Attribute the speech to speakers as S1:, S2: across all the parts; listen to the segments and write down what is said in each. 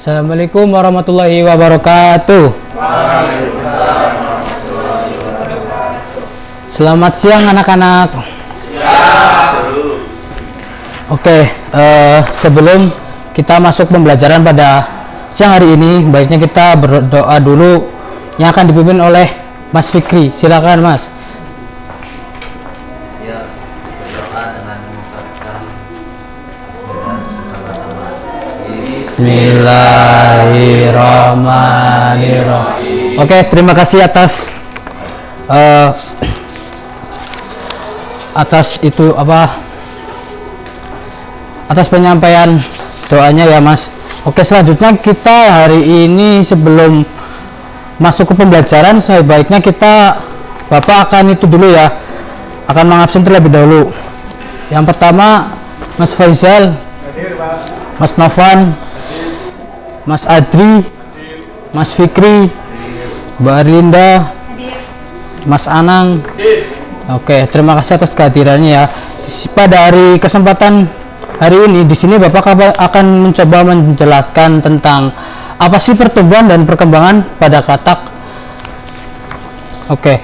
S1: Assalamualaikum warahmatullahi wabarakatuh. Selamat siang anak-anak. Oke, sebelum kita masuk pembelajaran pada siang hari ini, baiknya kita berdoa dulu yang akan dipimpin oleh Mas Fikri. Silakan Mas.
S2: Ya, berdoa dengan mengucapkan bersama-sama.
S1: Bismillahirrahmanirrahim. Oke, terima kasih atas atas penyampaian doanya ya Mas. Oke, selanjutnya kita hari ini sebelum masuk ke pembelajaran, sebaiknya kita Bapak akan itu dulu ya, akan mengabsen terlebih dahulu. Yang pertama Mas Faizal, Mas Novan, Mas Adri, Mas Fikri, Mbak Arlinda, Mas Anang. Oke, terima kasih atas kehadirannya ya. Pada hari kesempatan hari ini di sini Bapak akan mencoba menjelaskan tentang apa sih pertumbuhan dan perkembangan pada katak. Oke,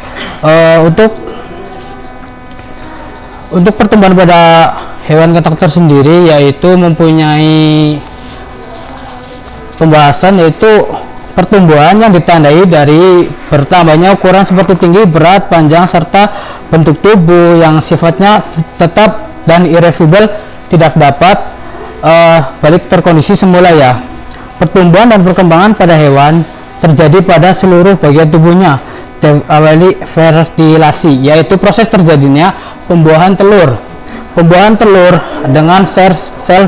S1: untuk pertumbuhan pada hewan katak tersendiri yaitu mempunyai pembahasan, yaitu pertumbuhan yang ditandai dari bertambahnya ukuran seperti tinggi, berat, panjang, serta bentuk tubuh yang sifatnya tetap dan irreversible, tidak dapat balik terkondisi semula ya. Pertumbuhan dan perkembangan pada hewan terjadi pada seluruh bagian tubuhnya, diawali fertilasi, yaitu proses terjadinya pembuahan telur. Pembuahan telur dengan sel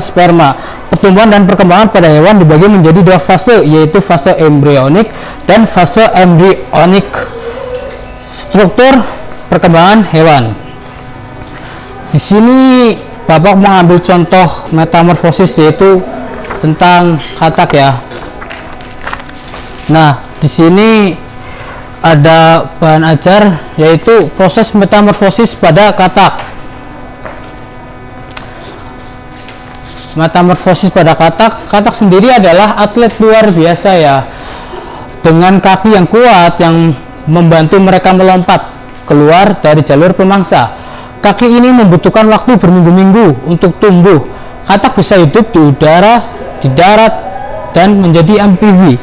S1: sperma. Pertumbuhan dan perkembangan pada hewan dibagi menjadi dua fase, yaitu fase embrionik dan fase embrionik. Struktur perkembangan hewan. Di sini Bapak mengambil contoh metamorfosis, yaitu tentang katak ya. Nah, di sini ada bahan ajar, yaitu proses metamorfosis pada katak. Metamorfosis pada katak. Katak sendiri adalah atlet luar biasa ya, dengan kaki yang kuat yang membantu mereka melompat keluar dari jalur pemangsa. Kaki ini membutuhkan waktu berminggu-minggu untuk tumbuh. Katak bisa hidup di udara, di darat, dan menjadi amfibi.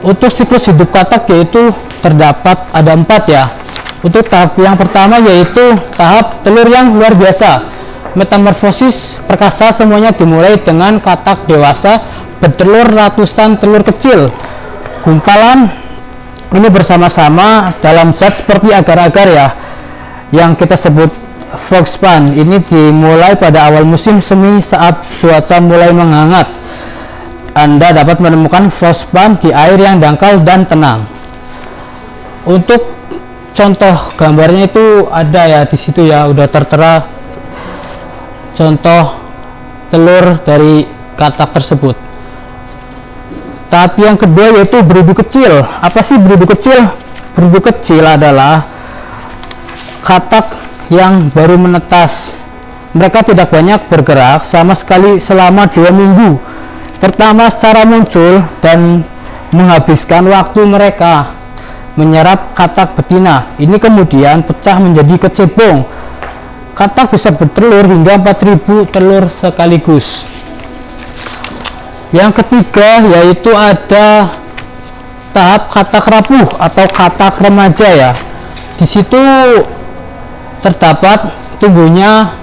S1: Untuk siklus hidup katak yaitu terdapat ada 4 ya. Untuk tahap yang pertama yaitu tahap telur yang luar biasa. Metamorfosis perkasa semuanya dimulai dengan katak dewasa bertelur ratusan telur kecil. Gumpalan ini bersama-sama dalam zat seperti agar-agar ya, yang kita sebut frospan. Ini dimulai pada awal musim semi saat cuaca mulai menghangat. Anda dapat menemukan frospan di air yang dangkal dan tenang. Untuk contoh gambarnya itu ada ya di situ ya, udah tertera contoh telur dari katak tersebut. Tahap yang kedua yaitu beribu kecil. Apa sih beribu kecil? Beribu kecil adalah katak yang baru menetas. Mereka tidak banyak bergerak sama sekali selama 2 minggu pertama secara muncul dan menghabiskan waktu mereka menyerap katak betina. Ini kemudian pecah menjadi kecebong. Katak bisa bertelur hingga 4.000 telur sekaligus. Yang ketiga yaitu ada tahap katak rapuh atau katak remaja ya. Di situ terdapat tumbuhnya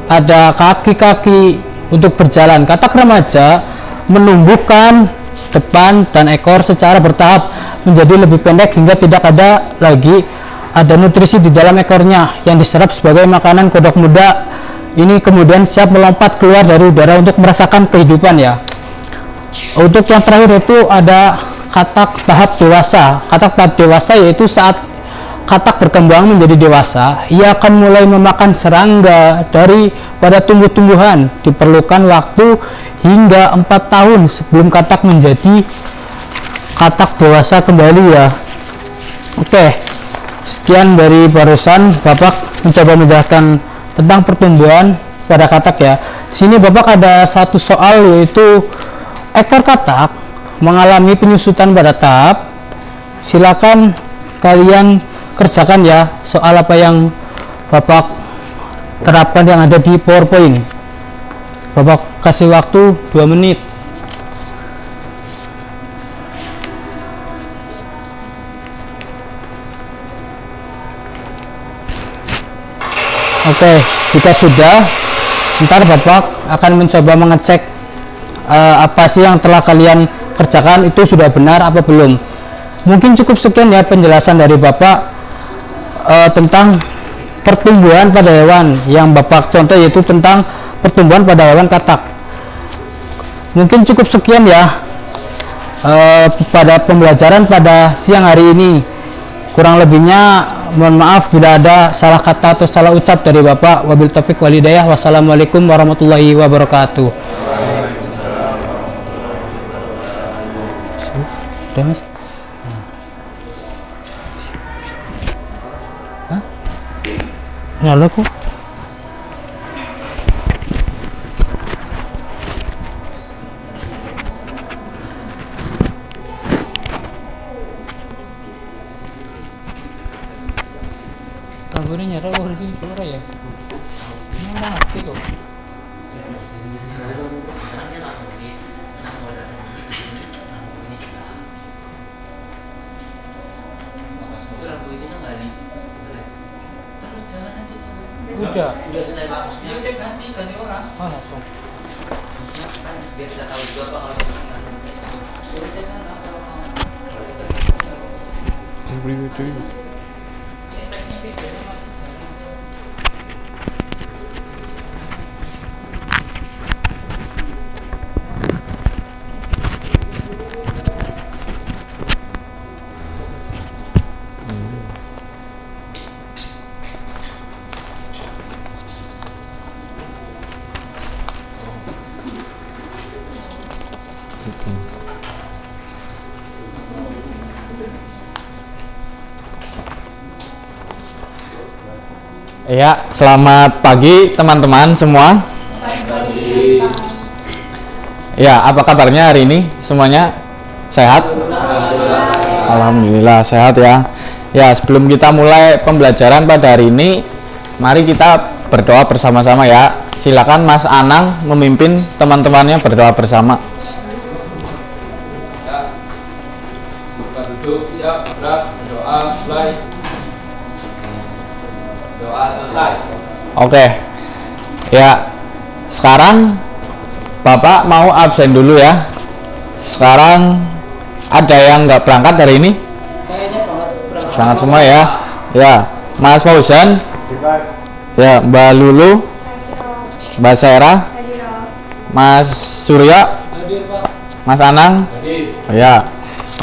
S1: ada kaki-kaki untuk berjalan. Katak remaja menumbuhkan depan dan ekor secara bertahap menjadi lebih pendek hingga tidak ada lagi nutrisi di dalam ekornya yang diserap sebagai makanan kodok muda. Ini kemudian siap melompat keluar dari udara untuk merasakan kehidupan ya. Untuk yang terakhir itu ada katak tahap dewasa. Katak tahap dewasa yaitu saat katak berkembang menjadi dewasa, ia akan mulai memakan serangga pada tumbuh-tumbuhan. Diperlukan waktu hingga 4 tahun sebelum katak menjadi katak dewasa kembali ya. Oke, sekian dari barusan Bapak mencoba menjelaskan tentang pertumbuhan pada katak ya. Sini Bapak ada satu soal, yaitu ekor katak mengalami penyusutan pada tahap. Silakan kalian kerjakan ya soal apa yang Bapak terapkan yang ada di PowerPoint. Bapak kasih waktu 2 menit. Oke, jika sudah, ntar Bapak akan mencoba mengecek apa sih yang telah kalian kerjakan itu sudah benar apa belum. Mungkin cukup sekian ya penjelasan dari Bapak tentang pertumbuhan pada hewan yang Bapak contoh, yaitu tentang pertumbuhan pada hewan katak. Mungkin cukup sekian ya pada pembelajaran pada siang hari ini. Kurang lebihnya mohon maaf bila ada salah kata atau salah ucap dari Bapak. Wabil taufiq wal hidayah. Wassalamualaikum warahmatullahi wabarakatuh. Sudah Mas? Hah? Nyala kok? Kaburnya nyala di sini keluar ya. Ini udah ngerti kok. Udah
S2: selesai bagusnya. Udah ganti orang.
S1: Oh, langsung.
S2: Biar kita tahu juga apa kalau
S3: Ya, selamat pagi teman-teman semua. Ya, apa kabarnya hari ini? Semuanya sehat? Alhamdulillah sehat ya. Ya, sebelum kita mulai pembelajaran pada hari ini, mari kita berdoa bersama-sama ya. Silakan Mas Anang memimpin teman-temannya berdoa bersama.
S4: Ya, buka duduk, siap, gerak, berdoa, mulai. Doa selesai.
S3: Oke. Ya, sekarang Bapak mau absen dulu ya. Sekarang ada yang nggak berangkat hari ini? Berangkat semua ya. Ya, Mas Fauzan. Ya, Mbak Lulu. Mbak Sarah. Mas Surya. Mas Anang. Ya.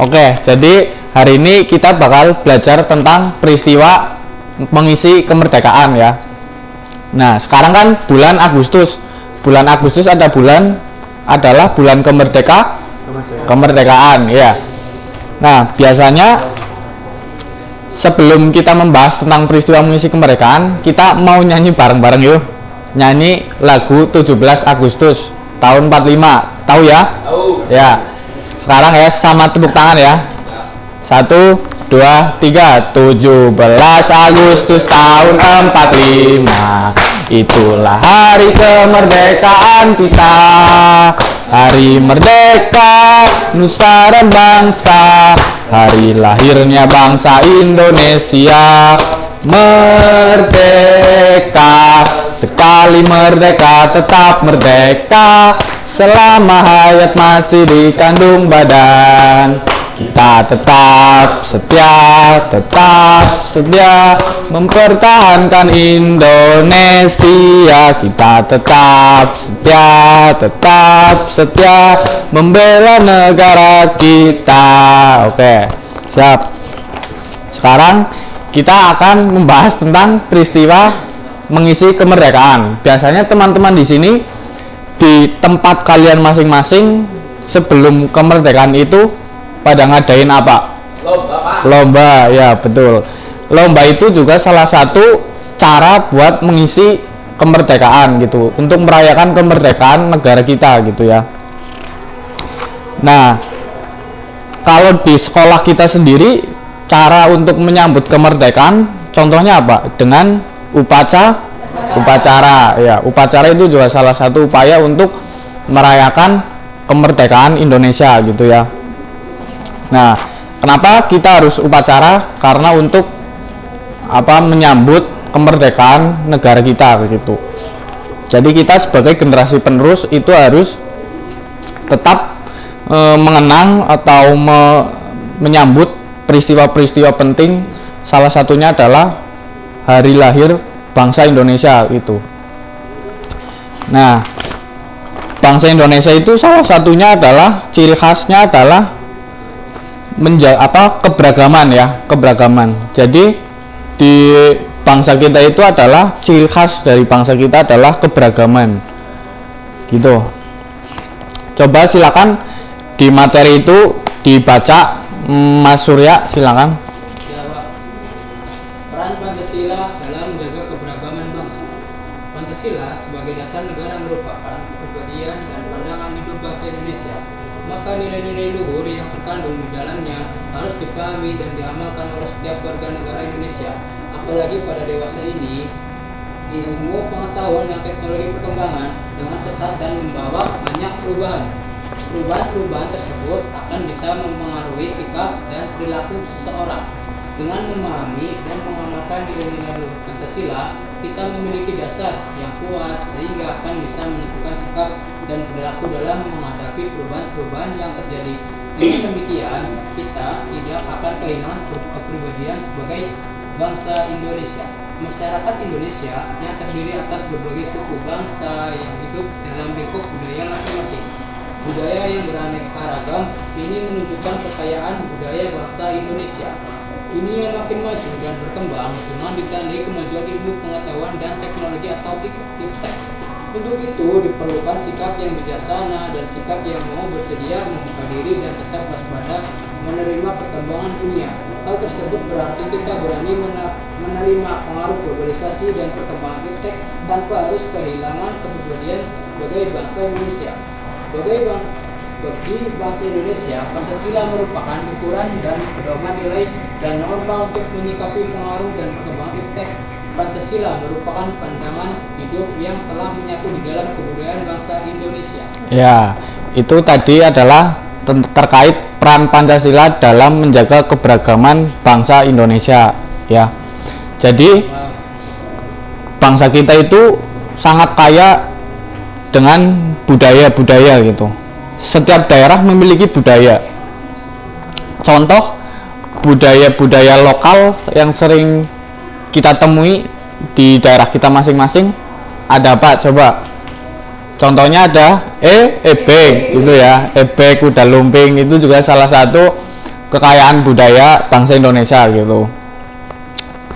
S3: Oke, jadi hari ini kita bakal belajar tentang peristiwa mengisi kemerdekaan ya. Nah, sekarang kan bulan Agustus. Bulan Agustus adalah bulan kemerdekaan ya. Nah, biasanya sebelum kita membahas tentang peristiwa mengisi kemerdekaan, kita mau nyanyi bareng-bareng yuk. Nyanyi lagu 17 Agustus tahun 45. Tahu ya?
S4: Tahu.
S3: Ya. Sekarang ya sama tepuk tangan ya. 1, 2, 3. 17 Agustus tahun 45, itulah hari kemerdekaan kita. Hari merdeka nusa dan bangsa, hari lahirnya bangsa Indonesia. Merdeka, sekali merdeka tetap merdeka, selama hayat masih dikandung badan. Kita tetap setia mempertahankan Indonesia. Kita tetap setia membela negara kita. Oke, siap. Sekarang kita akan membahas tentang peristiwa mengisi kemerdekaan. Biasanya teman-teman di sini di tempat kalian masing-masing sebelum kemerdekaan itu pada ngadain apa? Lomba, ya betul. Lomba itu juga salah satu cara buat mengisi kemerdekaan gitu, untuk merayakan kemerdekaan negara kita gitu ya. Nah, kalau di sekolah kita sendiri, cara untuk menyambut kemerdekaan contohnya apa? Dengan upacara ya. Upacara itu juga salah satu upaya untuk merayakan kemerdekaan Indonesia gitu ya. Nah, kenapa kita harus upacara? Karena untuk menyambut kemerdekaan negara kita gitu. Jadi kita sebagai generasi penerus itu harus tetap mengenang atau menyambut peristiwa-peristiwa penting. Salah satunya adalah hari lahir bangsa Indonesia itu. Nah, bangsa Indonesia itu salah satunya adalah ciri khasnya adalah keberagaman ya, keberagaman. Jadi di bangsa kita itu adalah ciri khas dari bangsa kita adalah keberagaman. Gitu. Coba silakan di materi itu dibaca, Mas Surya, silakan.
S2: Ya, Pak. Peran Pancasila dalam menjaga keberagaman bangsa. Pancasila sebagai dasar negara merupakan kepribadian dan pandangan hidup bangsa Indonesia. Maka nilai-nilai luhur yang terkandung di dalamnya harus dipahami dan diamalkan oleh setiap warga negara Indonesia. Apalagi pada dewasa ini, ilmu pengetahuan dan teknologi perkembangan dengan pesat dan membawa banyak perubahan. Perubahan-perubahan tersebut akan bisa mempengaruhi sikap dan perilaku seseorang. Dengan memahami dan mengamalkan nilai-nilai luhur Pancasila, kita memiliki dasar yang kuat sehingga akan bisa menentukan sikap dan perilaku dalam menghadapi perubahan-perubahan yang terjadi. Dengan demikian, kita tidak akan kehilangan kepribadian sebagai bangsa Indonesia. Masyarakat Indonesia yang terdiri atas berbagai suku bangsa yang hidup dalam lingkup budaya masing-masing. Budaya yang beraneka ragam ini menunjukkan kekayaan budaya bangsa Indonesia. Ini yang makin maju dan berkembang dengan ditandai kemajuan ilmu pengetahuan dan teknologi atau iptek. Untuk itu diperlukan sikap yang bijaksana dan sikap yang mau bersedia membuka diri dan tetap waspada menerima perkembangan dunia. Hal tersebut berarti kita berani menerima pengaruh globalisasi dan perkembangan iptek tanpa harus kehilangan kepribadian sebagai bangsa Indonesia. Bagi bangsa Indonesia, Pancasila merupakan ukuran dan pedoman nilai dan norma untuk menyikapi pengaruh dan perkembangan iptek. Pancasila merupakan pandangan hidup yang telah menyatu di dalam kebudayaan bangsa Indonesia.
S3: Ya, itu tadi adalah terkait peran Pancasila dalam menjaga keberagaman bangsa Indonesia ya. Jadi bangsa kita itu sangat kaya dengan budaya-budaya gitu. Setiap daerah memiliki budaya. Contoh budaya-budaya lokal yang sering kita temui di daerah kita masing-masing ada apa? Coba. Contohnya ada ebek gitu ya. Ebek, kuda lumping itu juga salah satu kekayaan budaya bangsa Indonesia gitu.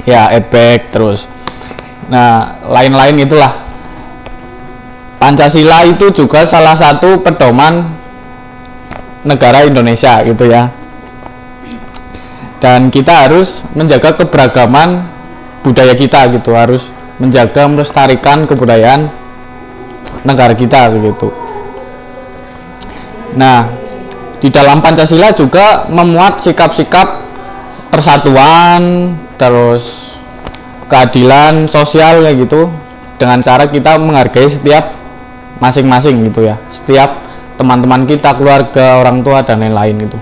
S3: Ya, ebek terus. Nah, lain-lain itulah. Pancasila itu juga salah satu pedoman negara Indonesia gitu ya. Dan kita harus menjaga keberagaman budaya kita gitu, harus menjaga melestarikan kebudayaan negara kita begitu. Nah, di dalam Pancasila juga memuat sikap-sikap persatuan, terus keadilan sosial kayak gitu, dengan cara kita menghargai setiap masing-masing gitu ya, setiap teman-teman kita, keluarga, orang tua dan lain-lain gitu.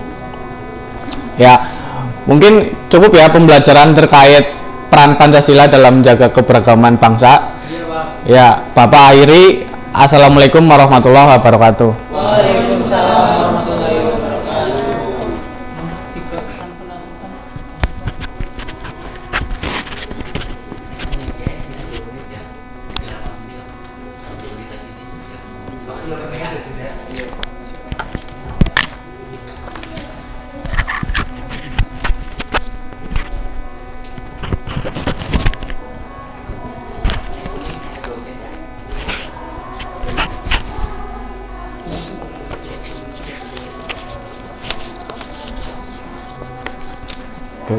S3: Ya, mungkin cukup ya pembelajaran terkait peran Pancasila dalam menjaga keberagaman bangsa.
S2: Iya, Pak.
S3: Ya, Bapak akhiri. Assalamualaikum warahmatullahi wabarakatuh.
S2: Waalaikumsalam warahmatullahi wabarakatuh.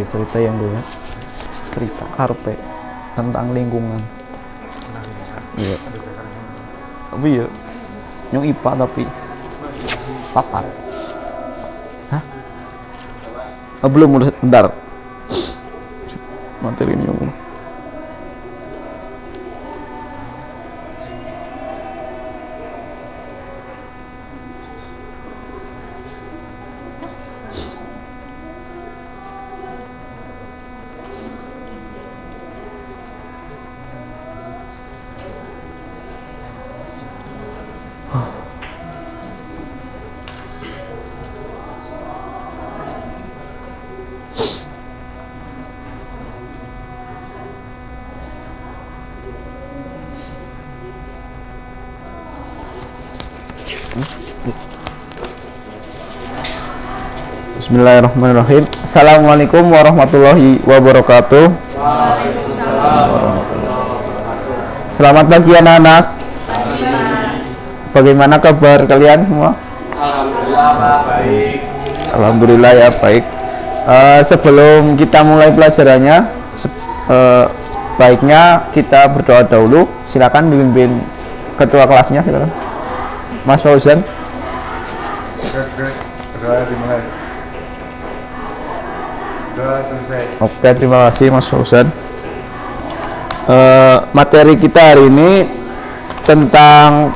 S3: Cerita yang gue cerita karpe tentang lingkungan.
S5: Iya. Tapi ya yang IPA tapi papat. Hah? Oh, belum bentar. Materi ini yang Bismillahirrahmanirrahim. Assalamualaikum warahmatullahi wabarakatuh. Selamat pagi anak-anak. Bagaimana kabar kalian semua?
S4: Alhamdulillah Pak, baik.
S5: Alhamdulillah ya baik. Sebelum kita mulai pelajarannya, sebaiknya kita berdoa dahulu. Silakan dipimpin ketua kelasnya, silakan. Mas Fauzan.
S6: Berdoa dimulai. Doa selesai.
S5: Oke, terima kasih Mas Fauzan. Materi kita hari ini tentang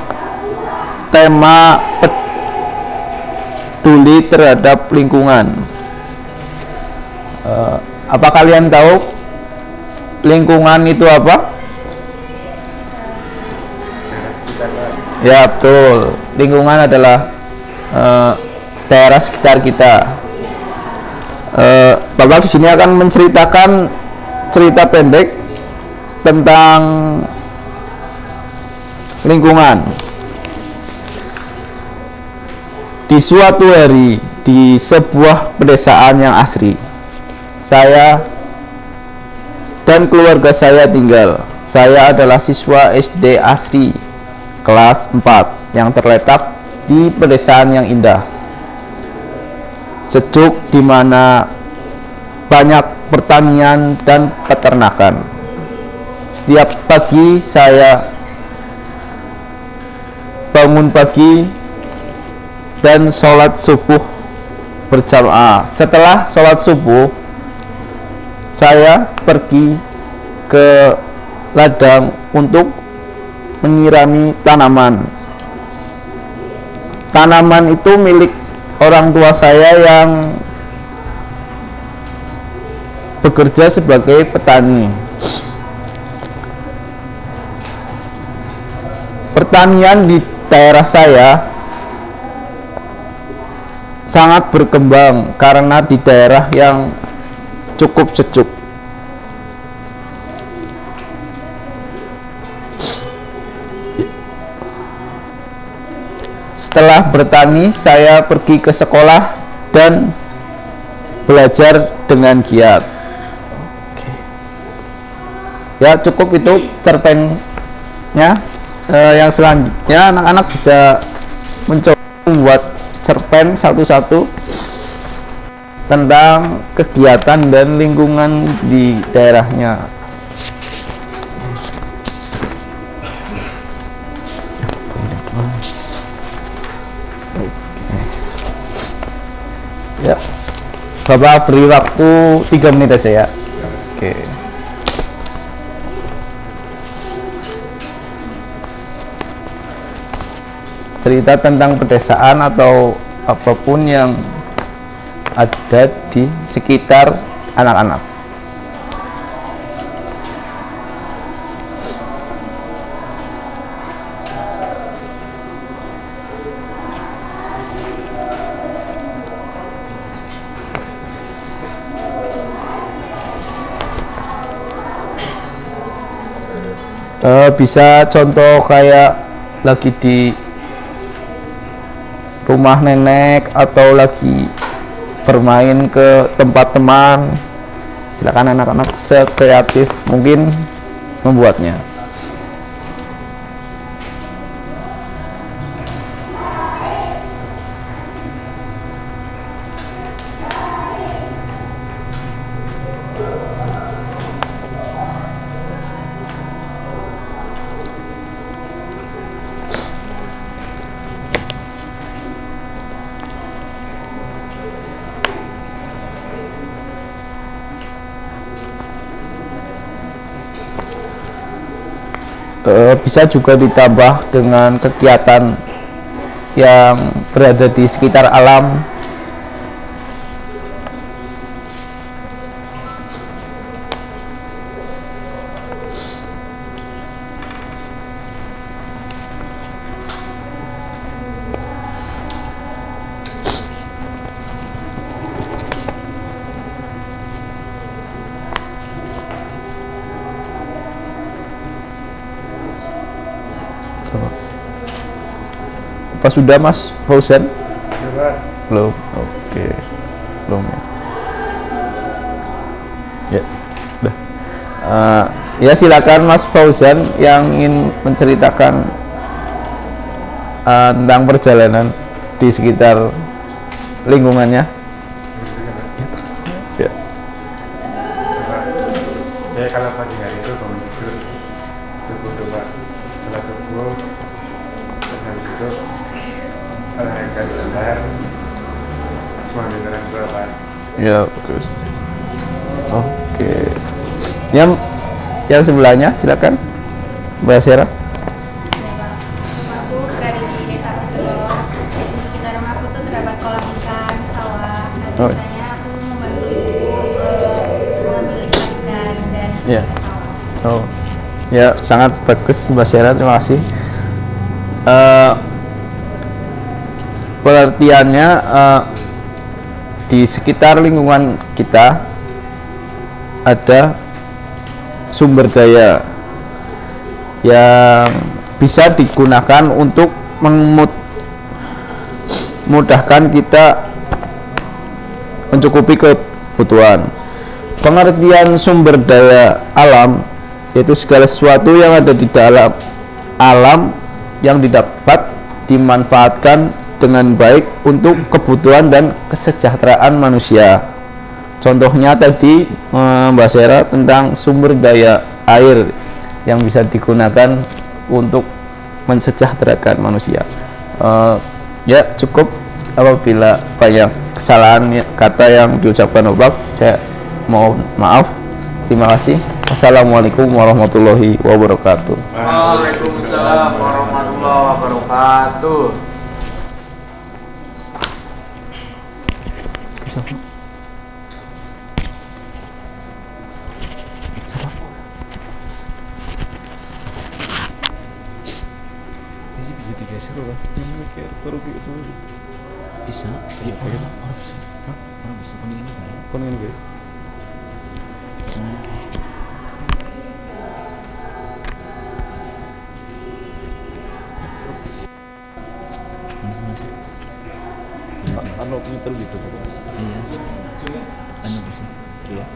S5: tema peduli terhadap lingkungan. Apa kalian tahu lingkungan itu apa? Ya betul, lingkungan adalah daerah sekitar kita. Bapak di sini akan menceritakan cerita pendek tentang lingkungan. Di suatu hari di sebuah pedesaan yang asri, saya dan keluarga saya tinggal. Saya adalah siswa SD asri kelas 4 yang terletak di pedesaan yang indah, sejuk, di mana banyak pertanian dan peternakan. Setiap pagi saya bangun pagi dan sholat subuh berjamaah. Setelah sholat subuh, saya pergi ke ladang untuk menyirami tanaman. Tanaman itu milik orang tua saya yang bekerja sebagai petani. Pertanian di daerah saya sangat berkembang karena di daerah yang cukup sejuk. Setelah bertani, saya pergi ke sekolah dan belajar dengan giat. Oke. Ya, cukup itu cerpennya. Yang selanjutnya anak-anak bisa mencoba membuat cerpen satu-satu tentang kegiatan dan lingkungan di daerahnya. Ya, Bapak beri waktu 3 menit aja ya. Oke. Cerita tentang pedesaan atau apapun yang ada di sekitar anak-anak. Bisa contoh kayak lagi di rumah nenek atau lagi bermain ke tempat teman. Silakan anak-anak sekreatif mungkin membuatnya. bisa juga ditambah dengan kegiatan yang berada di sekitar alam. Apa sudah Mas Fauzan? Belum. Oke. Belum ya. Ya. Udah. Ya silakan Mas Fauzan yang ingin menceritakan tentang perjalanan di sekitar lingkungannya. Ya.
S6: Ya kalau pagi hari itu bangun tidur subuh doa setelah subuh, terus habis itu olahraga sebentar, cuma minum berapa.
S5: Ya, bagus. Oke. Yang sebelahnya silakan Mbak Sera.
S7: Aku berada di desa Pasedon. Di sekitar rumah aku tuh terdapat kolam ikan, sawah. Dan
S5: Oh.
S7: biasanya aku membantu ibuku mengambil ikan dan
S5: Ya.
S7: ke sawah.
S5: Oh, ya sangat bagus Mbak Sera, terima kasih. Pengertiannya di sekitar lingkungan kita ada sumber daya yang bisa digunakan untuk memudahkan kita mencukupi kebutuhan. Pengertian sumber daya alam yaitu segala sesuatu yang ada di dalam alam yang didapat dimanfaatkan dengan baik untuk kebutuhan dan kesejahteraan manusia. Contohnya tadi Mbak Sera tentang sumber daya air yang bisa digunakan untuk mensejahterakan manusia. Ya cukup, apabila banyak kesalahan kata yang diucapkan Bapak, saya mohon maaf. Terima kasih. Assalamualaikum warahmatullahi wabarakatuh.
S4: Waalaikumsalam warahmatullahi wabarakatuh.
S3: Bisa. Iya,
S5: Anu gitu gitu.
S3: Iya. Anu bisa. Iya.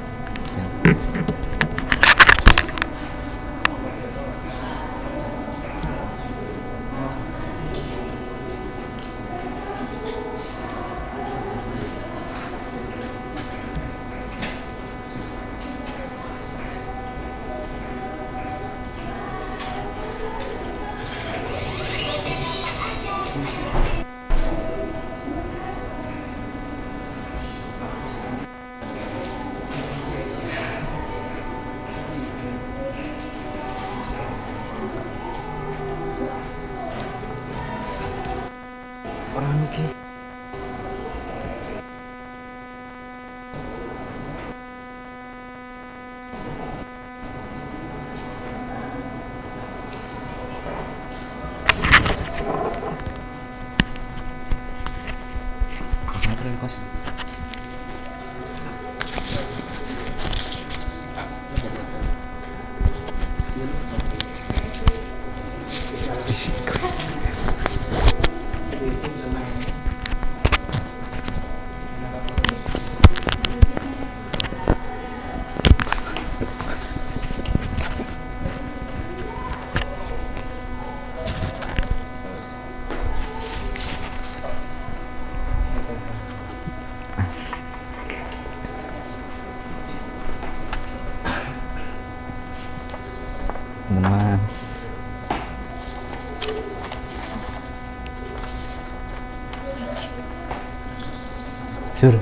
S3: Mas. Sur.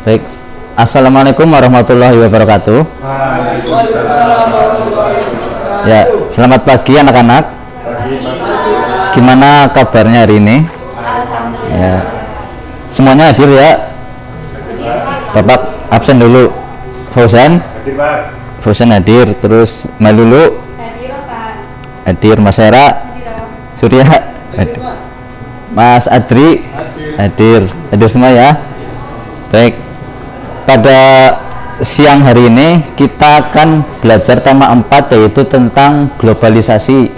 S8: Baik. Assalamualaikum warahmatullahi wabarakatuh. Ya, selamat pagi anak-anak. Gimana kabarnya hari ini? Ya. Semuanya hadir ya? Bapak absen dulu. Fauzan? Fauzan hadir. Terus Malulu? Hadir. Mas Hera? Surya? Hadir. Mas Adri? Hadir. Hadir semua ya? Baik. Pada siang hari ini kita akan belajar tema 4, yaitu tentang globalisasi.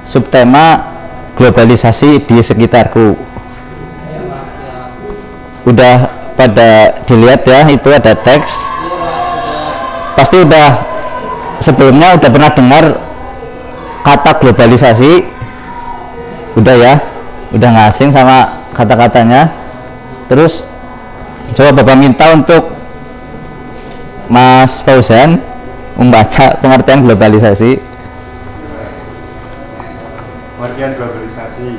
S8: Subtema globalisasi di sekitarku. Udah pada dilihat ya, itu ada teks. Pasti udah sebelumnya udah pernah dengar kata globalisasi. Udah ya, udah nggak asing sama kata-katanya. Terus coba Bapak minta untuk Mas Fauzan membaca pengertian globalisasi.
S6: Pengertian globalisasi.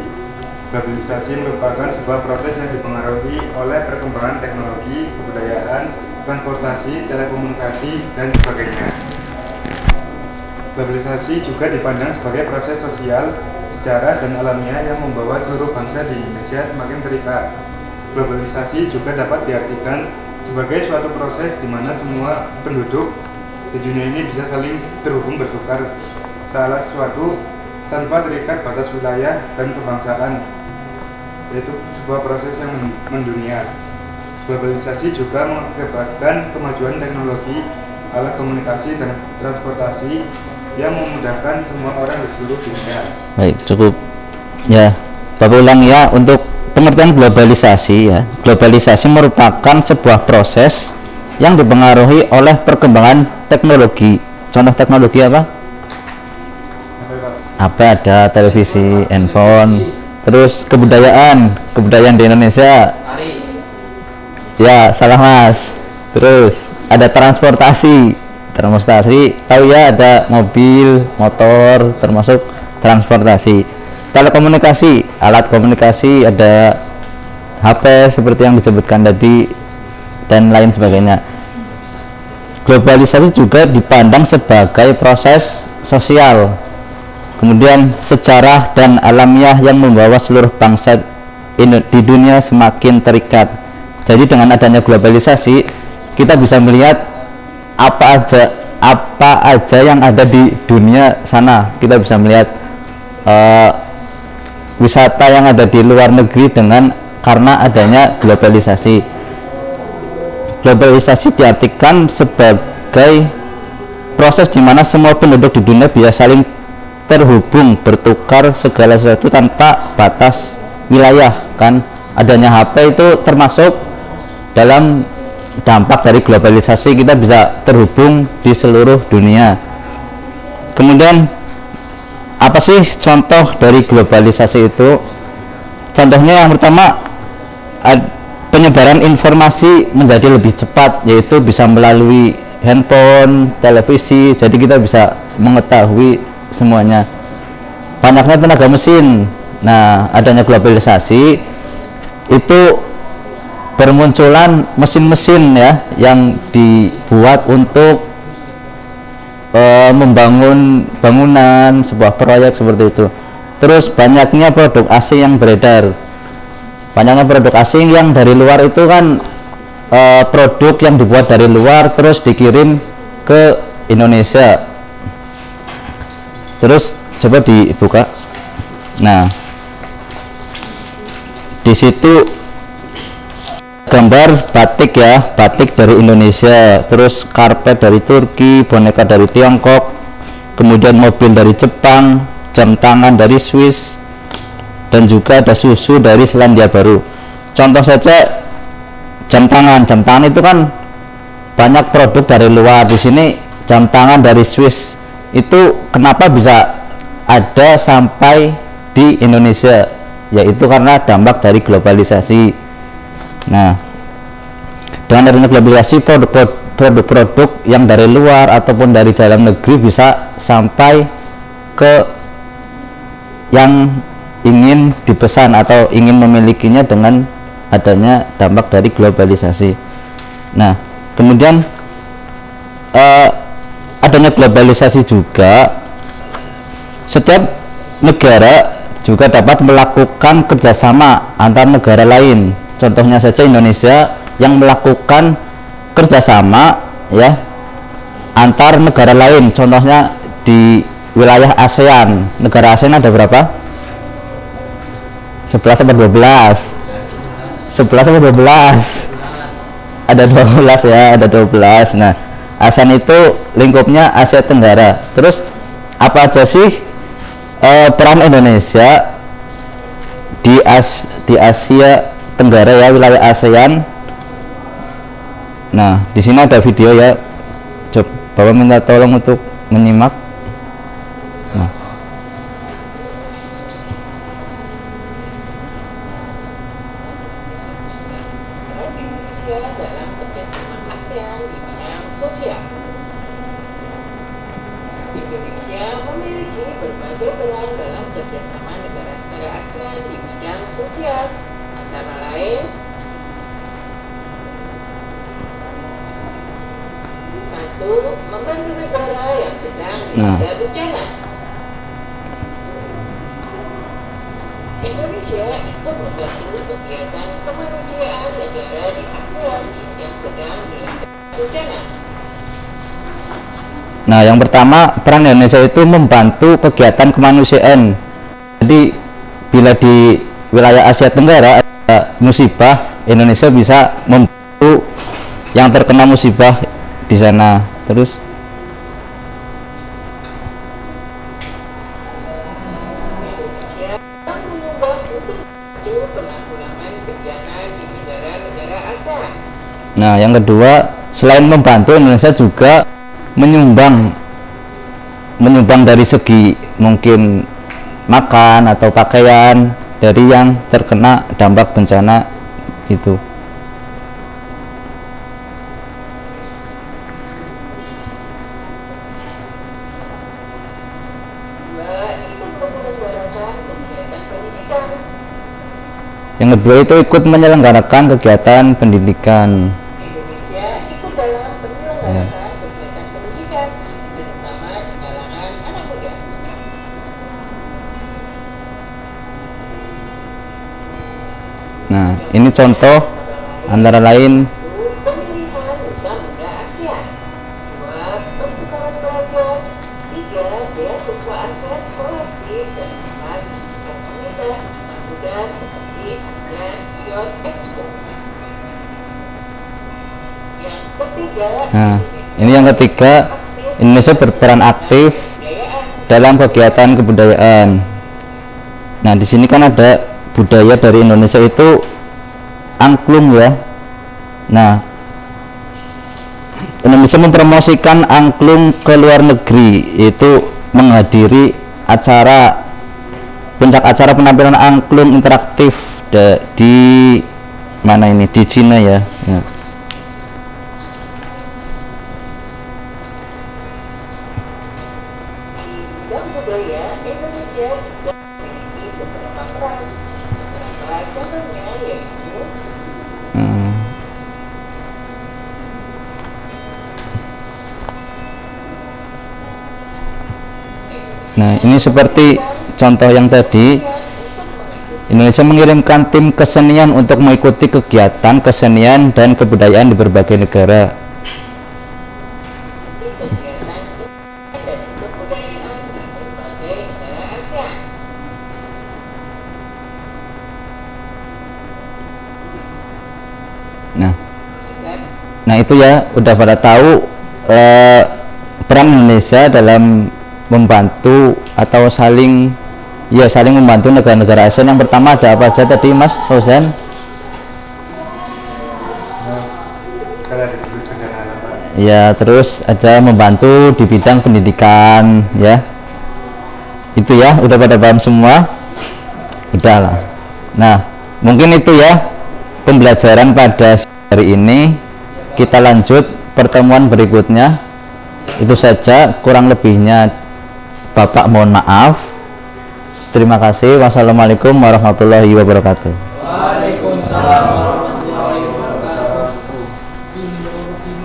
S6: Globalisasi merupakan sebuah proses yang dipengaruhi oleh perkembangan teknologi, kebudayaan, transportasi, telekomunikasi, dan sebagainya. Globalisasi juga dipandang sebagai proses sosial, sejarah, dan alamiah yang membawa seluruh bangsa di Indonesia semakin terikat. Globalisasi juga dapat diartikan sebagai suatu proses di mana semua penduduk di dunia ini bisa saling terhubung bertukar salah suatu tanpa terikat batas wilayah dan kebangsaan, yaitu sebuah proses yang mendunia. Globalisasi juga mengakibatkan kemajuan teknologi, alat komunikasi, dan transportasi yang memudahkan semua orang di seluruh dunia.
S8: Baik, cukup ya. Bapak ulang ya untuk pengertian globalisasi ya. Globalisasi merupakan sebuah proses yang dipengaruhi oleh perkembangan teknologi. Contoh teknologi apa? Apa ada televisi, handphone, terus kebudayaan di Indonesia. Ya, salah Mas. Terus ada transportasi, tahu ya, ada mobil, motor, termasuk transportasi. Telekomunikasi, alat komunikasi, ada HP seperti yang disebutkan tadi dan lain sebagainya. Globalisasi juga dipandang sebagai proses sosial, kemudian sejarah dan alamiah yang membawa seluruh bangsa di dunia semakin terikat. Jadi dengan adanya globalisasi kita bisa melihat apa aja yang ada di dunia sana. Kita bisa melihat wisata yang ada di luar negeri karena adanya globalisasi. Globalisasi diartikan sebagai proses di mana semua penduduk di dunia bisa saling terhubung, bertukar segala sesuatu tanpa batas wilayah. Kan adanya HP itu termasuk dalam dampak dari globalisasi, kita bisa terhubung di seluruh dunia. Kemudian apa sih contoh dari globalisasi itu? Contohnya yang pertama, penyebaran informasi menjadi lebih cepat, yaitu bisa melalui handphone, televisi, jadi kita bisa mengetahui semuanya. Banyaknya tenaga mesin. Nah, adanya globalisasi itu bermunculan mesin-mesin ya yang dibuat untuk membangun bangunan, sebuah proyek seperti itu. Terus banyaknya produk asing yang beredar. Banyaknya produk asing yang dari luar itu kan produk yang dibuat dari luar terus dikirim ke Indonesia. Terus coba dibuka. Nah, di situ gambar batik ya, batik dari Indonesia, terus karpet dari Turki, boneka dari Tiongkok, kemudian mobil dari Jepang, jam tangan dari Swiss, dan juga ada susu dari Selandia Baru. Contoh saja jam tangan itu kan banyak produk dari luar. Di sini jam tangan dari Swiss itu kenapa bisa ada sampai di Indonesia, yaitu karena dampak dari globalisasi. Nah, dengan adanya globalisasi, produk-produk yang dari luar ataupun dari dalam negeri bisa sampai ke yang ingin dipesan atau ingin memilikinya dengan adanya dampak dari globalisasi. Nah, kemudian adanya globalisasi juga, setiap negara juga dapat melakukan kerjasama antar negara lain. Contohnya saja Indonesia yang melakukan kerjasama ya antar negara lain. Contohnya di wilayah ASEAN. Negara ASEAN ada berapa? 11 atau 12? 11 atau 12? Ada 12 ya, ada 12. Nah, ASEAN itu lingkupnya Asia Tenggara. Terus apa aja sih peran Indonesia di Asia Tenggara ya, wilayah ASEAN? Nah, di sini ada video ya. Coba Bapak minta tolong untuk menyimak. Nah,
S9: Indonesia dalam kerjasama ASEAN di bidang sosial. Indonesia memiliki berbagai peran dalam kerjasama negara-negara ASEAN di bidang sosial, antara lain: 1. Membantu negara yang sedang dilanda bencana. Indonesia ikut membantu kegiatan kemanusiaan negara di ASEAN yang sedang dilanda bencana.
S8: Nah, yang pertama, peran Indonesia itu membantu kegiatan kemanusiaan. Jadi bila di wilayah Asia Tenggara ada musibah, Indonesia bisa membantu yang terkena musibah di sana. Terus
S9: Indonesia menyumbang untuk membantu penanggulangan bencana di negara-negara ASEAN.
S8: nah, yang kedua, selain membantu, Indonesia juga menyumbang dari segi mungkin makan atau pakaian dari yang terkena dampak bencana itu.
S9: Ikut menyelenggarakan kegiatan pendidikan.
S8: Yang kedua itu ikut menyelenggarakan kegiatan pendidikan.
S9: Indonesia ikut dalam penyelenggaraan kegiatan pendidikan, terutama di kalangan anak muda.
S8: Nah, ini contoh antara lain.
S9: 1. Pemilihan duta muda ASEAN. 2. Pertukaran pelajar. 3. Beasiswa ASEAN scholarship. Dan 4. Komunitas anak muda seperti ASEAN Youth Expo. Yang ketiga,
S8: Nah, ini yang ketiga, Indonesia berperan aktif dalam kegiatan kebudayaan. Nah, di sini kan ada budaya dari Indonesia itu angklung ya. Nah, Indonesia mempromosikan angklung ke luar negeri, itu menghadiri puncak acara penampilan angklung interaktif di mana ini, di Cina ya. Ya.
S9: bidang budaya, Indonesia juga memiliki beberapa peran. Beberapa contohnya yaitu
S8: Nah, ini seperti contoh yang tadi, Indonesia mengirimkan tim kesenian untuk mengikuti kegiatan kesenian dan kebudayaan di berbagai negara.
S9: di kegiatan dan kebudayaan di berbagai negara ASEAN.
S8: Nah itu ya, udah pada tahu peran Indonesia dalam membantu atau saling membantu negara-negara ASEAN. Yang pertama ada apa aja tadi Mas Fauzan?
S6: Kalau ada bencana alam, Pak.
S8: Ya, terus ada membantu di bidang pendidikan ya. Itu ya, udah pada paham semua? Udah lah. Nah, mungkin itu ya pembelajaran pada hari ini. Kita lanjut pertemuan berikutnya. Itu saja, kurang lebihnya Bapak mohon maaf. Terima kasih. Wassalamualaikum warahmatullahi wabarakatuh.
S2: Waalaikumsalam. warahmatullahi wabarakatuh. Bismillahirrahmanirrahim.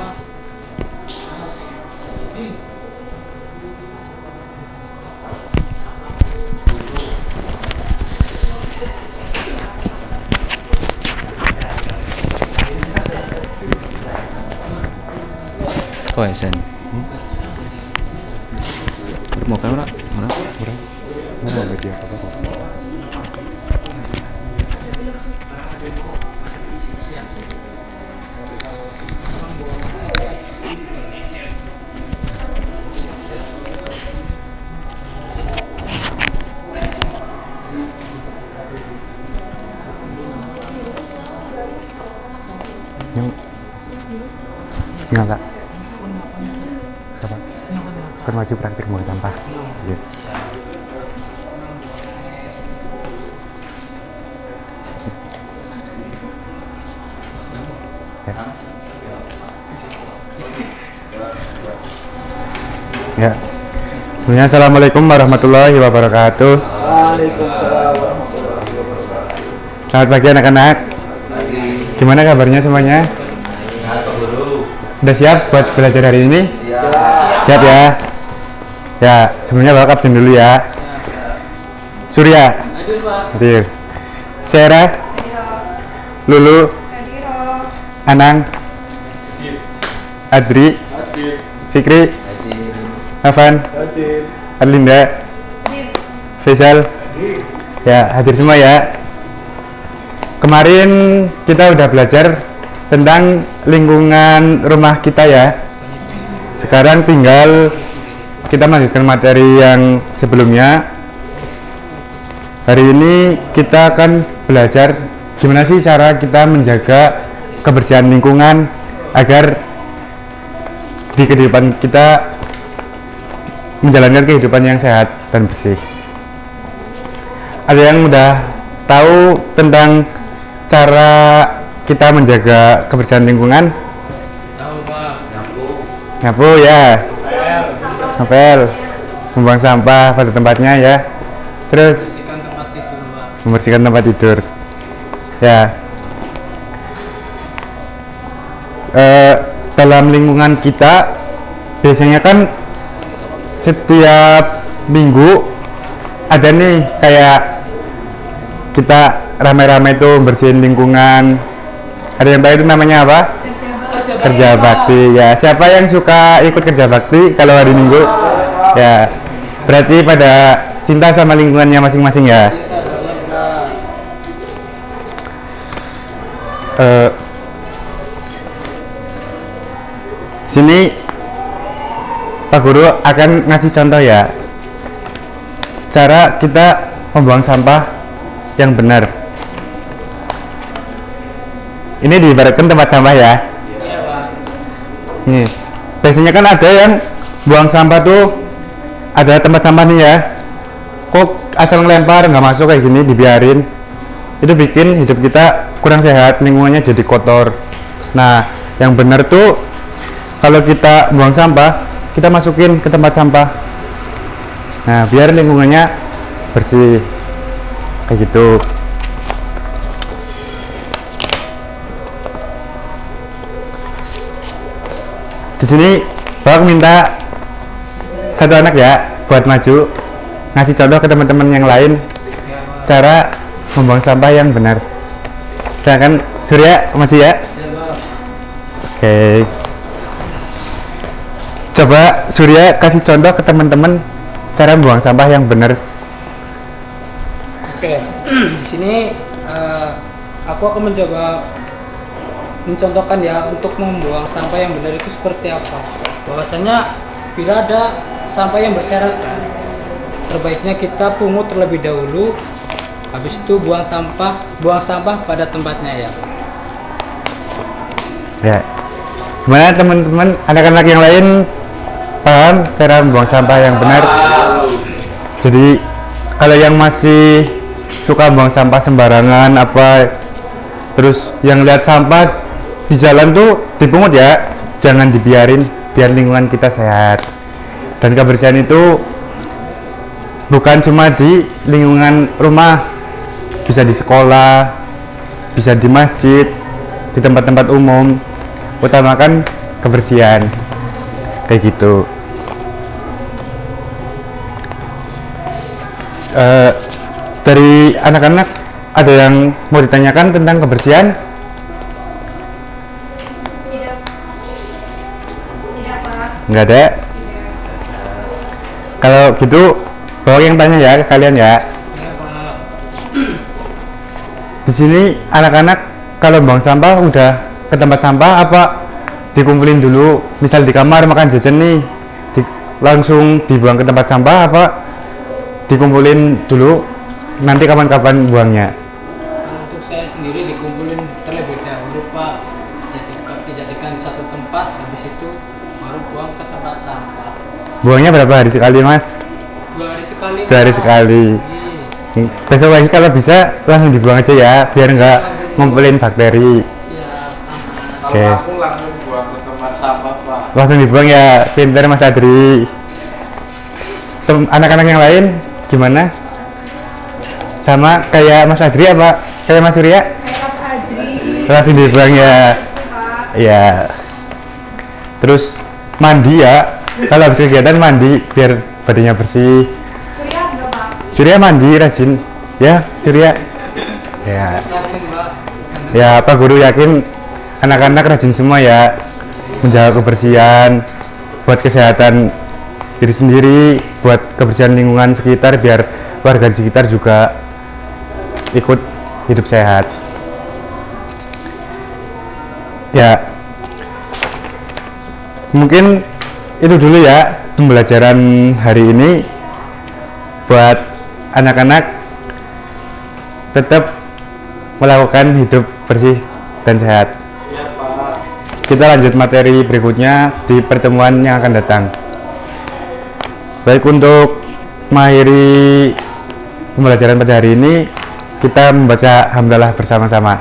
S8: Kok esen? Mau kamera?
S6: Mana media apa? Enggak. Apa? Kan maju praktik buang sampah. Iya. Ya. Ya. Assalamualaikum warahmatullahi wabarakatuh.
S2: Waalaikumsalam warahmatullahi wabarakatuh.
S6: Selamat pagi anak-anak. Gimana kabarnya semuanya? Udah siap buat belajar hari ini? Siap ya? Ya, sebelumnya bapak absen dulu ya. Surya. Hadir. Sarah. Lulu. Anang. Adri. Fikri. Afan. Adlinda. Faisal. Ya, hadir semua ya. Kemarin kita udah belajar tentang lingkungan rumah kita ya. Sekarang tinggal kita melanjutkan materi yang sebelumnya. Hari ini kita akan belajar gimana sih cara kita menjaga kebersihan lingkungan agar di kehidupan kita menjalankan kehidupan yang sehat dan bersih. Ada yang udah tahu tentang cara kita menjaga kebersihan lingkungan?
S2: Tahu Pak.
S6: Nyapu ya. Ngepel. Membuang sampah pada tempatnya ya. Terus
S2: Bersihkan tempat tidur Pak.
S6: membersihkan tempat tidur. Ya. Dalam lingkungan kita biasanya kan setiap minggu ada nih kayak kita rame-rame tuh bersihin lingkungan. Ada yang tahu itu namanya apa? Kerja bakti ya. Siapa yang suka ikut kerja bakti kalau hari Minggu? Ya, berarti pada cinta sama lingkungannya masing-masing ya. Sini Pak Guru akan ngasih contoh ya, cara kita membuang sampah yang benar. Ini diibaratkan tempat sampah ya. Ini biasanya kan ada yang buang sampah tuh ada tempat sampah nih ya, kok asal ngelempar nggak masuk kayak gini dibiarin, itu bikin hidup kita kurang sehat, lingkungannya jadi kotor. Nah yang benar tuh kalau kita buang sampah kita masukin ke tempat sampah, nah biar lingkungannya bersih kayak gitu. Di sini Bapak minta satu anak ya buat maju ngasih contoh ke teman-teman yang lain cara membuang sampah yang benar. Silakan Surya maju ya. Oke. Coba Surya kasih contoh ke teman-teman cara membuang sampah yang benar.
S2: Oke. Di sini aku akan mencoba mencontohkan ya untuk membuang sampah yang benar itu seperti apa. Bahwasanya bila ada sampah yang berserakan, terbaiknya kita pungut terlebih dahulu, habis itu buang sampah pada tempatnya ya.
S6: Ya. Gimana teman-teman anak-anak yang lain paham cara membuang sampah yang benar? Jadi kalau yang masih suka buang sampah sembarangan apa, terus yang lihat sampah di jalan tuh dipungut ya, jangan dibiarin, biar lingkungan kita sehat. Dan kebersihan itu bukan cuma di lingkungan rumah, bisa di sekolah, bisa di masjid, di tempat-tempat umum, utamakan kebersihan kayak gitu. Dari anak-anak ada yang mau ditanyakan tentang kebersihan?
S7: Tidak. Tidak, Pak.
S6: Nggak ada. Kalau gitu bawa yang tanya ya ke kalian ya. Di sini anak-anak kalau buang sampah udah ke tempat sampah apa dikumpulin dulu, misal di kamar makan jajan nih langsung dibuang ke tempat sampah apa dikumpulin dulu nanti kapan-kapan buangnya?
S2: Untuk saya sendiri dikumpulin terlebih dahulu Pak, dijadikan di satu tempat, habis itu baru buang ke tempat sampah.
S6: Buangnya berapa hari sekali Mas?
S2: 2 hari sekali.
S6: 2 hari
S2: Pak.
S6: sekali.
S2: Iya.
S6: Besok lagi kalau bisa langsung dibuang aja ya biar nggak ngumpulin bakteri.
S2: Siap.
S6: Oke.
S4: Aku langsung buang ke tempat sampah Pak.
S6: Langsung dibuang ya, pintar Mas Adri. Anak-anak yang lain gimana? Sama kayak Mas Adri apa kayak Mas Surya?
S7: Kayak Mas Adri.
S6: Langsung dibuang ya.
S7: Pak.
S6: Iya. Terus mandi ya. Kalau habis kegiatan mandi biar badannya bersih.
S7: Surya enggak, Pak?
S6: Surya mandi rajin. Ya, Surya. Ya.
S2: Rajin Pak.
S6: Ya, Pak Guru yakin anak-anak rajin semua ya. Menjaga kebersihan buat kesehatan diri sendiri, buat kebersihan lingkungan sekitar biar warga di sekitar juga ikut hidup sehat. Ya, mungkin itu dulu ya pembelajaran hari ini. Buat anak-anak tetap melakukan hidup bersih dan sehat. Kita lanjut materi berikutnya di pertemuan yang akan datang. Baik, untuk mengakhiri pembelajaran pada hari ini kita membaca hamdalah bersama-sama.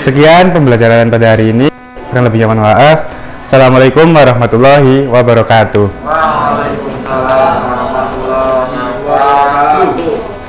S6: Sekian pembelajaran pada hari ini. Kurang lebihnya mohon maaf. Assalamualaikum warahmatullahi wabarakatuh.
S4: Waalaikumsalam warahmatullahi wabarakatuh.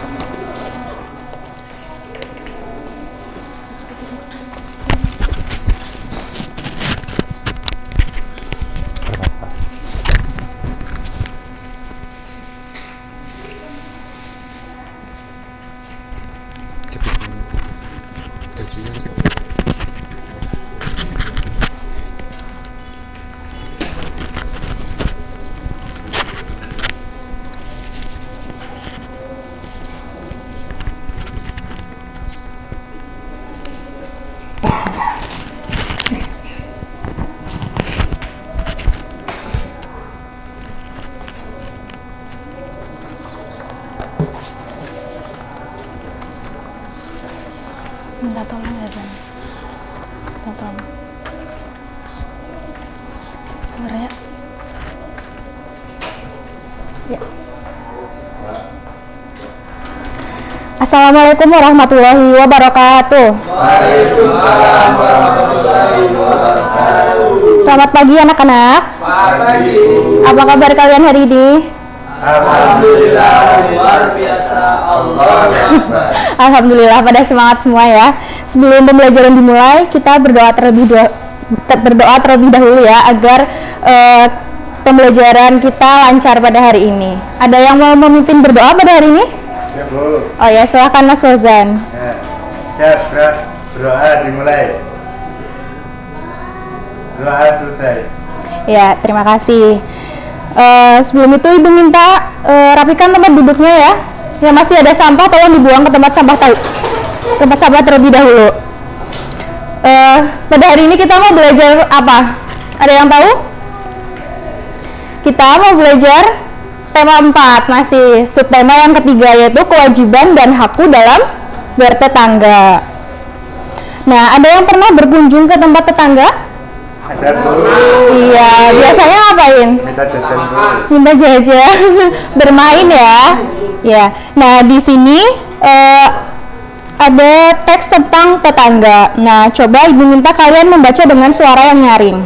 S7: Minta tolong ya, Bang. Minta tolong. Surya. Ya. Assalamualaikum warahmatullahi wabarakatuh.
S4: Waalaikumsalam warahmatullahi wabarakatuh.
S7: Selamat pagi anak-anak.
S4: Pagi.
S7: Apa kabar kalian hari ini?
S4: Alhamdulillah luar biasa. Allah Akbar.
S7: Alhamdulillah pada semangat semua ya. Sebelum pembelajaran dimulai, kita berdoa terlebih dahulu ya agar pembelajaran kita lancar pada hari ini. Ada yang mau memimpin berdoa pada hari ini?
S6: Ya, Bu.
S7: Oh ya, silahkan Mas Fauzan.
S6: Ya, berdoa dimulai. Doa selesai.
S7: Ya, terima kasih. Sebelum itu Ibu minta rapikan tempat duduknya ya. Yang masih ada sampah tolong dibuang ke tempat sampah terlebih dahulu. Pada hari ini kita mau belajar apa? Ada yang tahu? Kita mau belajar tema 4, masih subtema yang ketiga yaitu kewajiban dan hakku dalam bertetangga. Nah, ada yang pernah berkunjung ke tempat tetangga?
S6: Ada, Bu.
S7: Iya, biasanya ngapain?
S6: Minta jajan, Bu.
S7: Minta jajan, bermain ya. Ya. Nah, di sini ada teks tentang tetangga. Nah, coba Ibu minta kalian membaca dengan suara yang nyaring.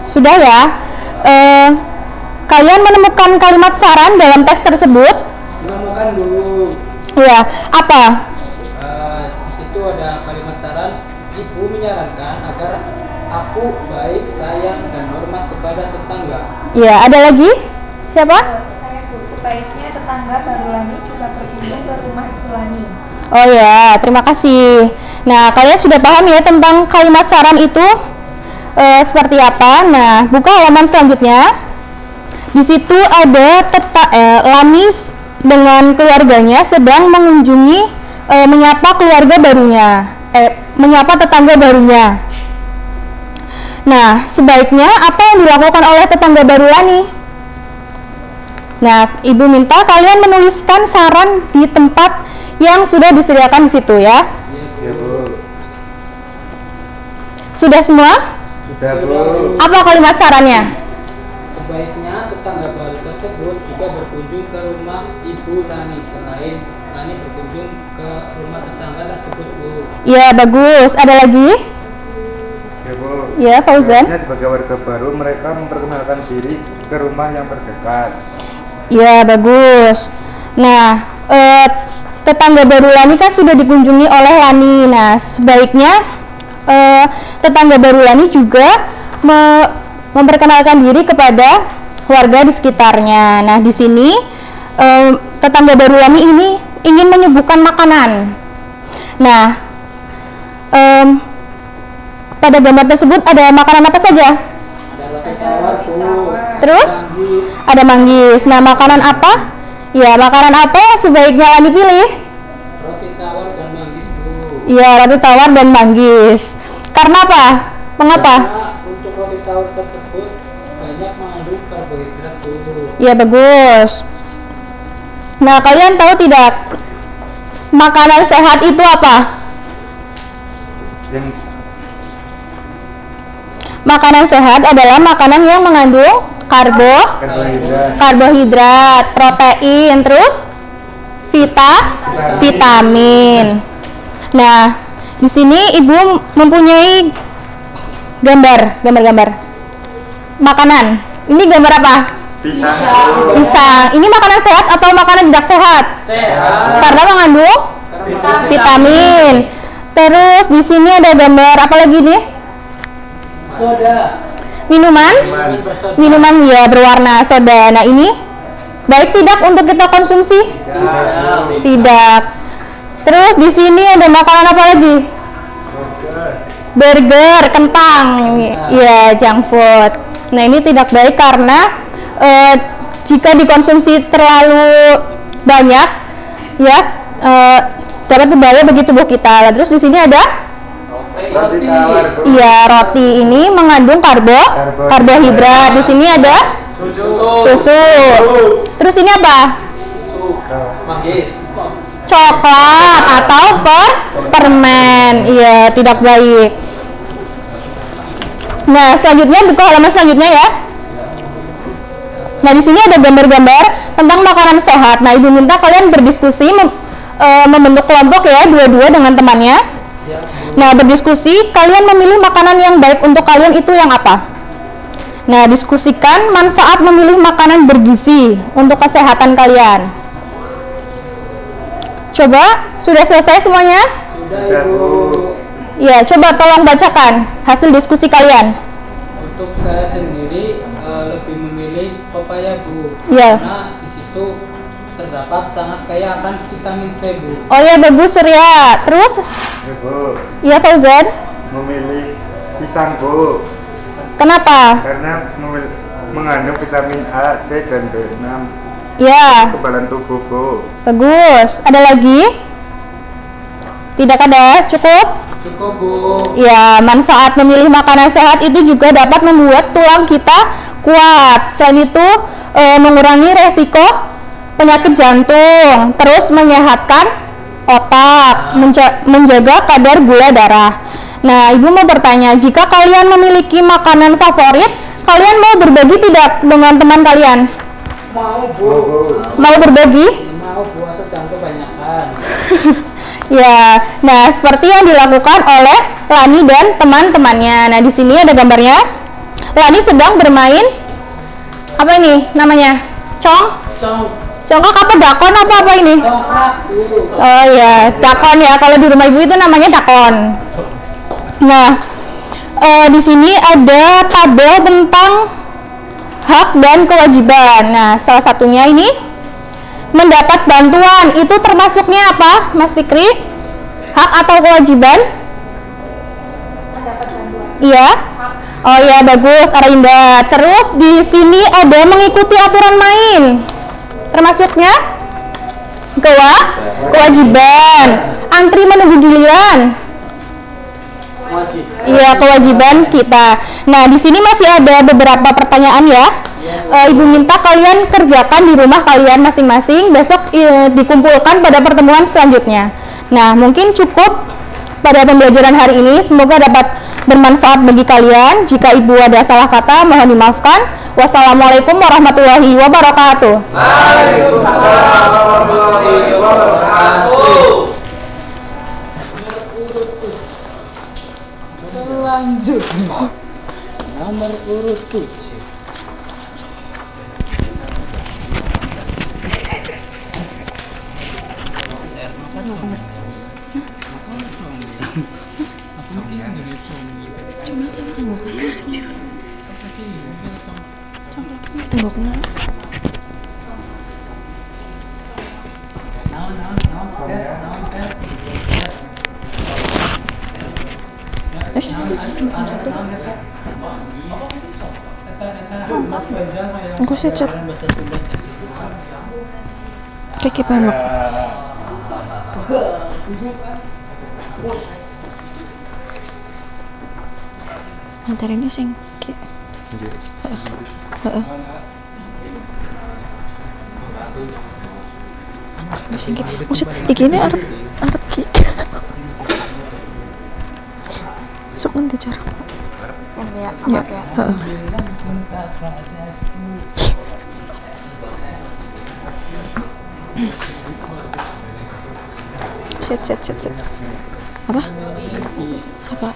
S7: Sudah ya? kalian menemukan kalimat saran dalam teks tersebut?
S2: Menemukan dulu.
S7: Ya, apa?
S2: Di situ ada kalimat saran, ibu menyarankan agar aku baik, sayang, dan hormat kepada tetangga.
S7: Ya, ada lagi? Siapa?
S10: Saya Bu, sebaiknya tetangga baru Lani juga berkunjung ke rumah Ibu Lani.
S7: Oh ya, terima kasih. Nah, kalian sudah paham ya tentang kalimat saran itu seperti apa? Nah, buka halaman selanjutnya. Di situ ada Lani dengan keluarganya sedang mengunjungi, menyapa keluarga barunya, menyapa tetangga barunya. Nah, sebaiknya apa yang dilakukan oleh tetangga baru Lani? Nah, Ibu minta kalian menuliskan saran di tempat yang sudah disediakan di situ ya.
S6: Ya Bu.
S7: Sudah semua?
S6: Sudah Bu.
S7: Apa kalimat sarannya?
S2: Sebaiknya tetangga baru tersebut juga berkunjung ke rumah Ibu Lani selain Lani berkunjung ke rumah tetangga tersebut, Bu.
S7: Ya, bagus. Ada lagi?
S6: Ya Bu.
S7: Ya, Fauzan.
S6: Sebenarnya sebagai warga baru mereka memperkenalkan diri ke rumah yang terdekat.
S7: Ya, bagus. Nah, tetangga baru Lani kan sudah dikunjungi oleh Lani. Nah, sebaiknya tetangga baru Lani juga memperkenalkan diri kepada warga di sekitarnya. Nah, di sini tetangga baru Lani ini ingin menyuguhkan makanan. Nah, pada gambar tersebut ada makanan apa saja?
S2: Ada roti tawar, Bu.
S7: Terus
S2: Manggis.
S7: ada manggis. Nah, makanan apa? Ya, makanan apa yang sebaiknya Lani pilih?
S2: Roti tawar dan manggis, Bu.
S7: Ya, roti tawar dan manggis. Karena apa? Mengapa?
S2: Karena untuk roti tawar tersebut banyak mengandung karbohidrat, Bu.
S7: Ya, bagus. Nah, kalian tahu tidak makanan sehat itu apa?
S6: Yang
S7: Makanan sehat adalah makanan yang mengandung karbohidrat, protein, terus vitamin. Nah, di sini Ibu mempunyai gambar makanan. Ini gambar apa? Pisang. Ini makanan sehat atau makanan tidak sehat?
S2: Sehat.
S7: Karena mengandung vitamin. Terus di sini ada gambar apa lagi nih?
S2: Soda.
S7: Minuman ya berwarna soda. Nah, ini baik tidak untuk kita konsumsi? Tidak. Terus di sini ada makanan apa lagi? Burger, kentang. Ya, junk food. Nah, ini tidak baik karena jika dikonsumsi terlalu banyak ya dapat berbahaya bagi tubuh kita. Terus di sini ada
S6: roti tawar, Bu.
S7: iya, roti ini mengandung karbohidrat. Di sini ada susu. Terus ini apa?
S2: Manggis.
S7: Coklat atau permen. Iya, tidak baik. Nah, selanjutnya buka halaman selanjutnya ya. Nah, di sini ada gambar-gambar tentang makanan sehat. Nah, Ibu minta kalian berdiskusi membentuk kelompok ya, dua-dua dengan temannya. Nah, berdiskusi, kalian memilih makanan yang baik untuk kalian itu yang apa? Nah, diskusikan manfaat memilih makanan bergizi untuk kesehatan kalian. Coba, sudah selesai semuanya?
S2: Sudah, Ibu.
S7: Ya, coba tolong bacakan hasil diskusi kalian.
S2: Untuk saya sendiri lebih memilih pepaya, Bu.
S7: Ya.
S2: Karena di situ terdapat sangat kaya akan vitamin C, Bu.
S7: Oh ya, bagus Surya. Terus?
S6: Ya Bu.
S7: Ya, Fauzan.
S6: Memilih pisang, Bu.
S7: Kenapa?
S6: Karena mengandung vitamin A, C, dan B6.
S7: Ya,
S6: Kekebalan tubuh, Bu.
S7: bagus. Ada lagi? Tidak ada? Cukup?
S2: Cukup, Bu.
S7: Ya, manfaat memilih makanan sehat itu juga dapat membuat tulang kita kuat. Selain itu, mengurangi resiko penyakit jantung, terus menyehatkan otak, menjaga kadar gula darah. Nah, Ibu mau bertanya, jika kalian memiliki makanan favorit, kalian mau berbagi tidak dengan teman kalian?
S2: Mau, Bu.
S7: Mau berbagi?
S2: Mau, Bu, asal jangan kebanyakan.
S7: Ya, nah seperti yang dilakukan oleh Lani dan teman-temannya. Nah, di sini ada gambarnya. Lani sedang bermain Apa ini namanya? Congkak apa dakon apa ini? Oh iya, dakon ya. Kalau di rumah ibu itu namanya dakon. Nah, di sini ada tabel tentang hak dan kewajiban. Nah, salah satunya ini mendapat bantuan. Itu termasuknya apa, Mas Fikri? Hak atau kewajiban? Iya. Oh ya, bagus, Arinda. Terus di sini ada mengikuti aturan main. Termasuknya kewajiban. Antri menunggu giliran. Iya, kewajiban kita. Nah, di sini masih ada beberapa pertanyaan ya. Ibu minta kalian kerjakan di rumah kalian masing-masing. Besok dikumpulkan pada pertemuan selanjutnya. Nah, mungkin cukup pada pembelajaran hari ini. Semoga dapat bermanfaat bagi kalian. Jika ibu ada salah kata, mohon dimaafkan. Wassalamualaikum warahmatullahi wabarakatuh.
S4: Waalaikumsalam warahmatullahi wabarakatuh.
S2: Selanjutnya nomor urut 7.
S7: Aku secet. Kiki pamak. Antara ini sing ki. Maksud iki ini arep ki. Sok nanti cara. Ya. Set. Apa? Siapa?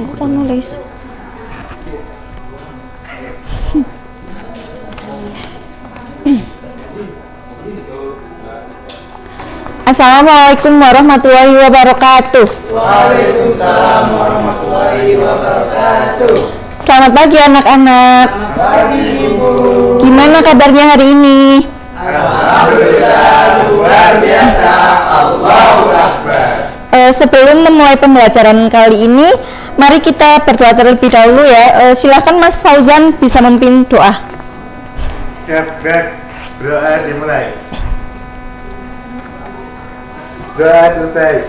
S7: Aku nulis. Assalamualaikum warahmatullahi wabarakatuh.
S4: Waalaikumsalam warahmatullahi wabarakatuh.
S7: Selamat pagi anak-anak.
S4: Pagi Ibu.
S7: Gimana kabarnya hari ini?
S4: Alhamdulillah luar biasa. Allahu Akbar.
S7: Sebelum memulai pembelajaran kali ini, mari kita berdoa terlebih dahulu ya. Silahkan Mas Fauzan bisa memimpin doa.
S6: Siap, doa dimulai. Doa selesai.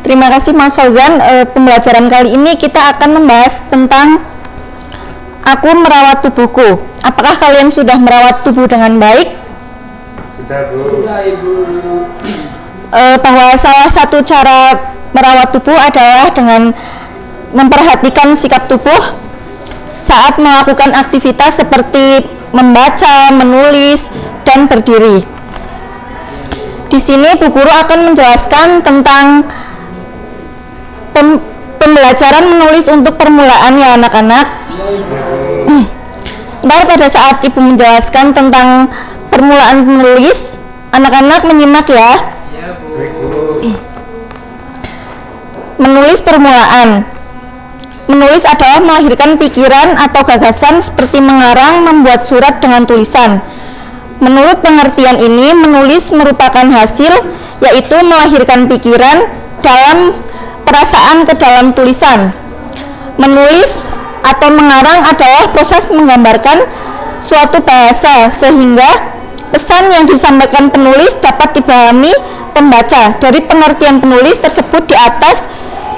S7: Terima kasih Mas Fauzan. Pembelajaran kali ini kita akan membahas tentang aku merawat tubuhku. Apakah kalian sudah merawat tubuh dengan baik?
S6: Sudah, Bu.
S2: Sudah, Ibu.
S7: Bahwa salah satu cara merawat tubuh adalah dengan memperhatikan sikap tubuh saat melakukan aktivitas seperti membaca, menulis, dan berdiri. Di sini Bu Guru akan menjelaskan tentang pembelajaran menulis untuk permulaan ya anak-anak. Ntar pada saat Ibu menjelaskan tentang permulaan menulis, anak-anak menyimak ya. Menulis permulaan. Menulis adalah melahirkan pikiran atau gagasan seperti mengarang, membuat surat dengan tulisan. Menurut pengertian ini, menulis merupakan hasil, yaitu melahirkan pikiran dalam perasaan ke dalam tulisan. Menulis atau mengarang adalah proses menggambarkan suatu bahasa sehingga pesan yang disampaikan penulis dapat dipahami pembaca. Dari pengertian penulis tersebut di atas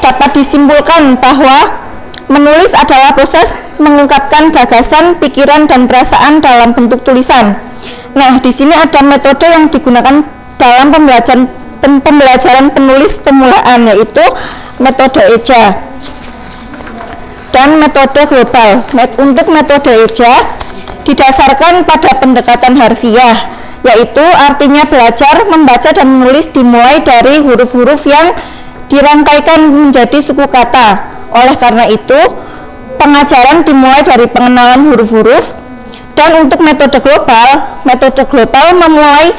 S7: dapat disimpulkan bahwa menulis adalah proses mengungkapkan gagasan, pikiran, dan perasaan dalam bentuk tulisan. Nah, di sini ada metode yang digunakan dalam pembelajaran penulis permulaan, yaitu metode eja dan metode global. Untuk metode eja didasarkan pada pendekatan harfiah, yaitu artinya belajar membaca dan menulis dimulai dari huruf-huruf yang dirangkaikan menjadi suku kata. Oleh karena itu, pengajaran dimulai dari pengenalan huruf-huruf, dan untuk metode global memulai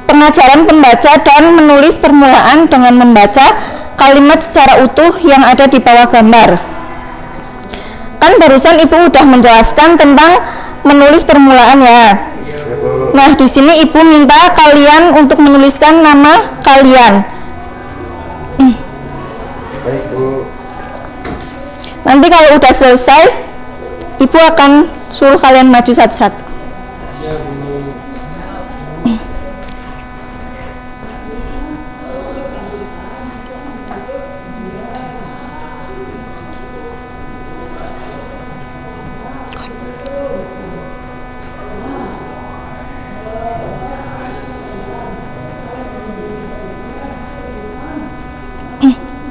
S7: pengajaran pembaca dan menulis permulaan dengan membaca kalimat secara utuh yang ada di bawah gambar. Kan barusan Ibu udah menjelaskan tentang menulis permulaan ya. Nah, di sini Ibu minta kalian untuk menuliskan nama kalian.
S6: Baik, Bu.
S7: Nanti kalau udah selesai, Ibu akan suruh kalian maju satu-satu.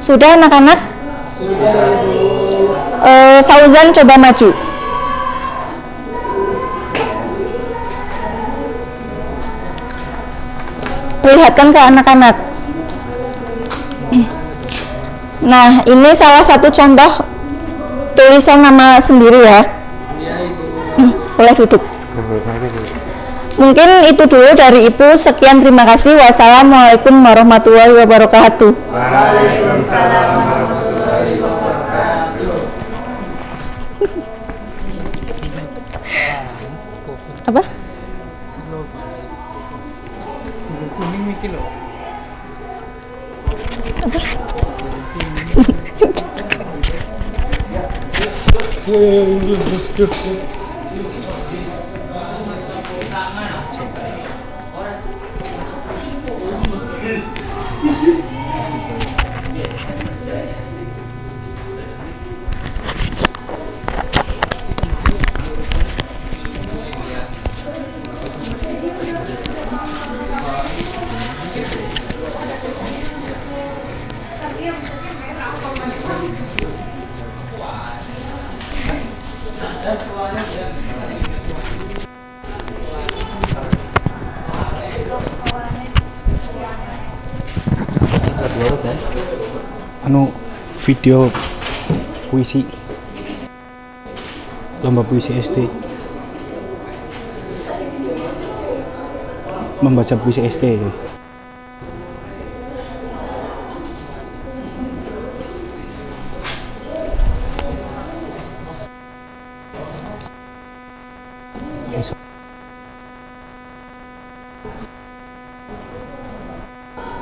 S7: Sudah anak-anak? Fauzan coba maju. Perlihatkan ke anak-anak. Nah, ini salah satu contoh tulisan nama sendiri ya. Boleh duduk. Mungkin itu dulu dari Ibu. Sekian, terima kasih. Wassalamualaikum warahmatullahi wabarakatuh.
S6: Waalaikumsalam warahmatullahi wabarakatuh.
S7: Apa?
S1: Video puisi, lomba puisi SD, membaca puisi SD.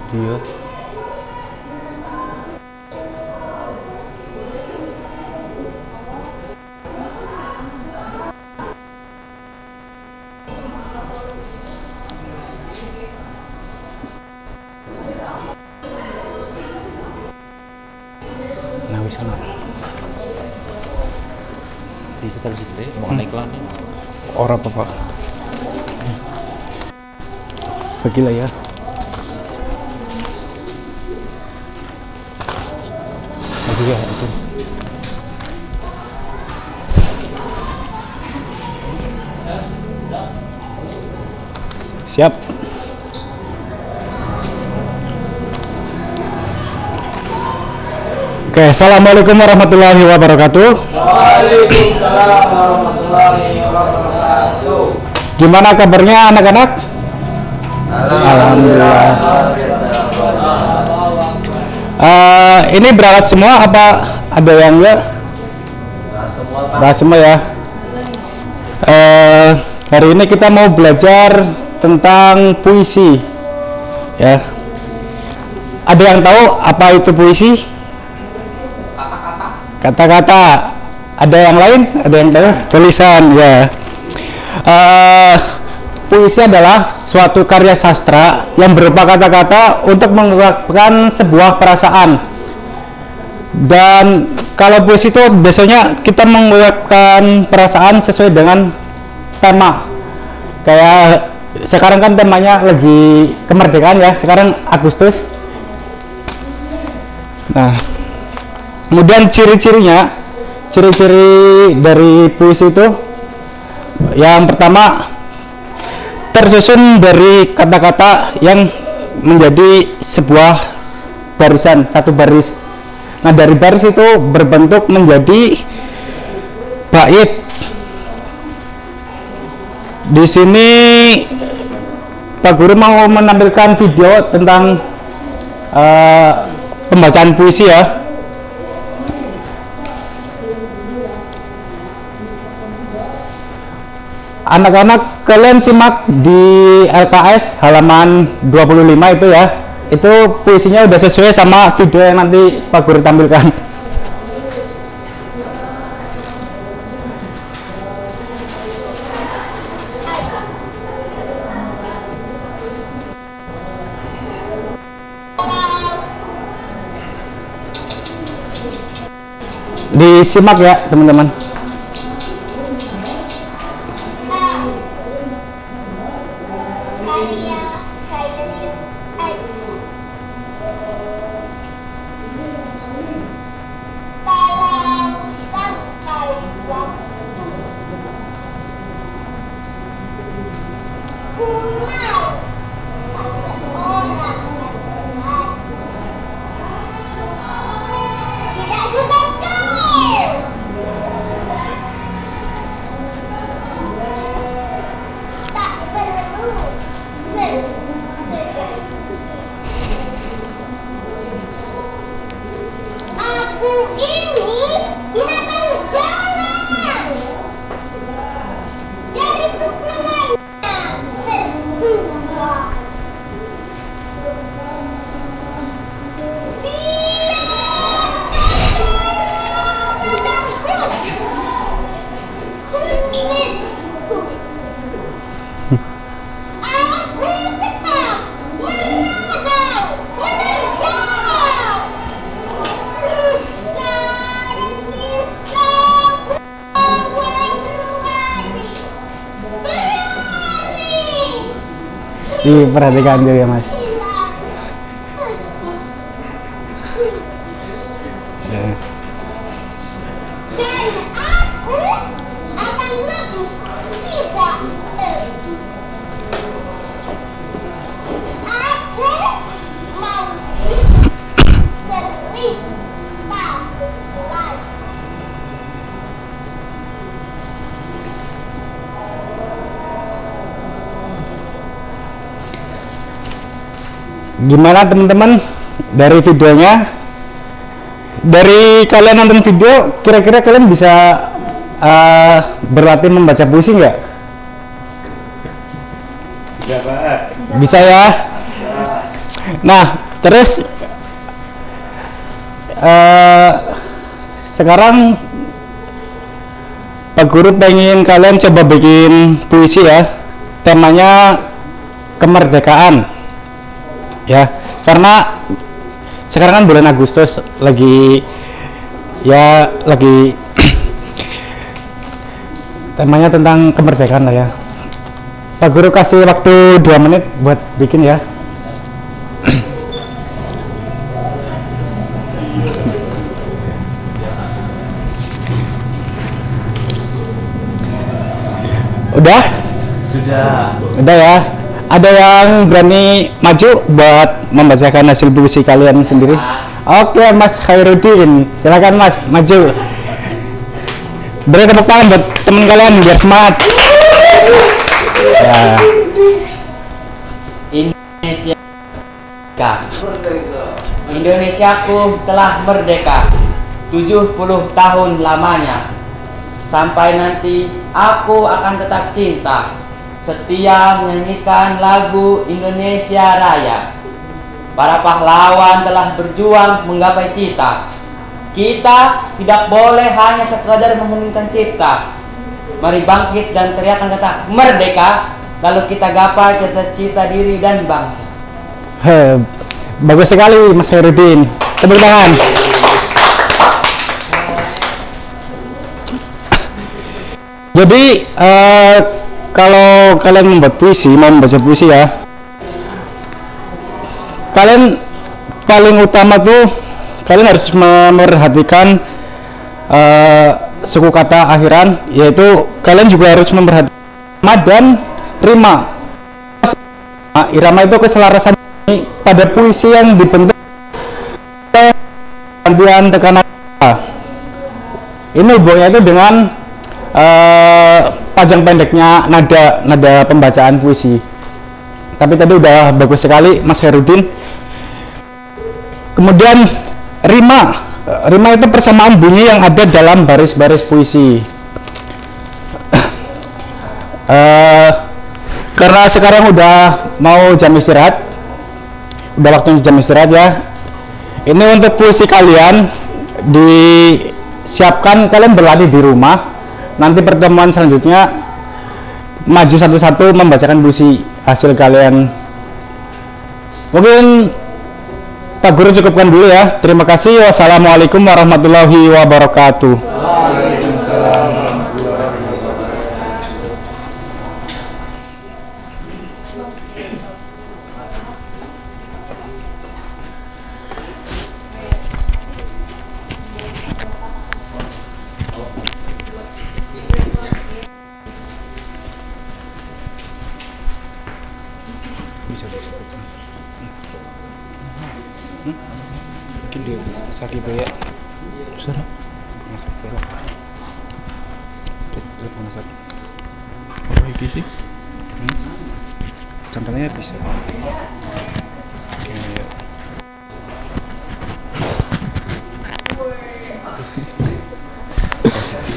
S1: Dia orang apa Pak? Bagilah ya. Bagi ya itu. Siap. Oke, assalamualaikum warahmatullahi wabarakatuh.
S4: Waalaikumsalam warahmatullahi wabarakatuh.
S1: Gimana kabarnya anak-anak? Alhamdulillah. Ini berangkat semua apa ada yang enggak? Berangkat semua ya. Hari ini kita mau belajar tentang puisi. Ya. Ada yang tahu apa itu puisi? Kata-kata. Ada yang lain? Ada yang tahu? Tulisan ya. Puisi adalah suatu karya sastra yang berupa kata-kata untuk mengungkapkan sebuah perasaan. Dan kalau puisi itu biasanya kita mengungkapkan perasaan sesuai dengan tema. Kayak sekarang kan temanya lagi kemerdekaan ya, sekarang Agustus. Nah, kemudian ciri-cirinya, ciri-ciri dari puisi itu yang pertama tersusun dari kata-kata yang menjadi sebuah barisan, satu baris. Nah, dari baris itu berbentuk menjadi bait. Di sini Pak Guru mau menampilkan video tentang pembacaan puisi ya. Anak-anak kalian simak di LKS halaman 25 itu ya. Itu puisinya udah sesuai sama video yang nanti Pak Guru tampilkan. Disimak ya teman-teman. Diperhatikan juga Mas. Gimana teman-teman dari videonya? Dari kalian nonton video, kira-kira kalian bisa berlatih membaca puisi nggak?
S6: Bisa Pak.
S1: Bisa ya. Nah, terus sekarang Pak Guru pengen kalian coba bikin puisi ya. Temanya kemerdekaan. Ya, karena sekarang kan bulan Agustus lagi temanya tentang kemerdekaan lah ya. Pak Guru kasih waktu 2 menit buat bikin ya. Udah? Udah ya. Ada yang berani maju buat membacakan hasil puisi kalian sendiri? Oke, Mas Khairuddin, silakan Mas, maju. Beri tepuk tangan buat teman kalian biar semangat. Ya.
S11: Indonesiaku telah merdeka 70 tahun lamanya. Sampai nanti aku akan tetap cinta, setia menyanyikan lagu Indonesia Raya. Para pahlawan telah berjuang menggapai cita. Kita tidak boleh hanya sekadar mementingkan cipta. Mari bangkit dan teriakan kata merdeka, lalu kita gapai cita-cita diri dan bangsa.
S1: Bagus sekali Mas Khairuddin. Tepuk tangan. Jadi kalau kalian membuat puisi, mau membaca puisi ya, kalian paling utama tuh kalian harus memperhatikan suku kata akhiran, yaitu kalian juga harus memperhatikan irama dan rima. Irama itu keselarasan pada puisi yang dibentuk
S3: Gantian tekanan ini hubungannya itu dengan panjang pendeknya nada pembacaan puisi. Tapi tadi udah bagus sekali Mas Herudin. Kemudian rima itu persamaan bunyi yang ada dalam baris-baris puisi. Karena sekarang udah mau jam istirahat, udah waktunya jam istirahat ya. Ini untuk puisi kalian disiapkan, kalian berlatih di rumah. Nanti pertemuan selanjutnya maju satu-satu membacakan puisi hasil kalian. Mungkin Pak Guru cukupkan dulu ya. Terima kasih. Wassalamualaikum warahmatullahi wabarakatuh. Mungkin dia sakit ya. Sudah. Masuk belok. Lihat mana sakit. Apa iki sih? Contohnya bisa. Oke.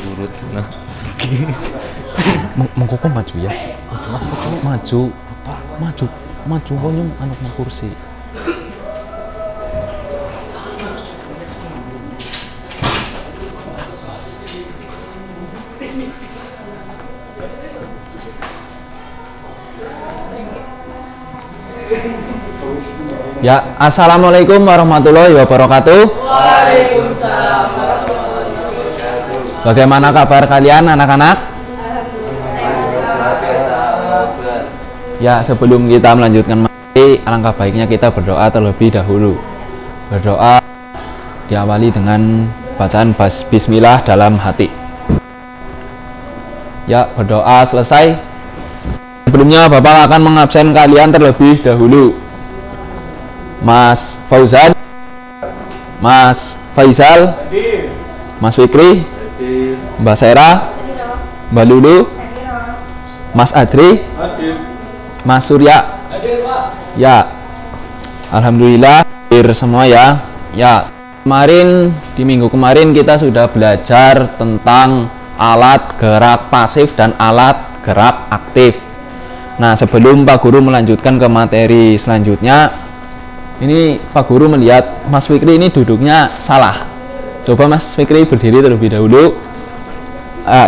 S8: Urut. Nah. Mengkoko maju ya. Maju. Apa? Maju konyum anak kursi. Ya, assalamualaikum warahmatullahi wabarakatuh.
S10: Waalaikumsalam warahmatullahi wabarakatuh.
S8: Bagaimana kabar kalian anak-anak? Ya, sebelum kita melanjutkan materi, alangkah baiknya kita berdoa terlebih dahulu. Berdoa diawali dengan bacaan bismillah dalam hati. Ya, berdoa selesai. Sebelumnya Bapak akan mengabsen kalian terlebih dahulu. Mas Fauzan, Mas Faisal, Mas Fikri, Mbak Sera, Mbak Lulu, Mas Adri, Mas Surya. Ya, alhamdulillah hadir semua ya. Ya, kemarin di minggu kemarin kita sudah belajar tentang alat gerak pasif dan alat gerak aktif. Nah, sebelum Pak Guru melanjutkan ke materi selanjutnya, ini Pak Guru melihat Mas Fikri ini duduknya salah. Coba Mas Fikri berdiri terlebih dahulu.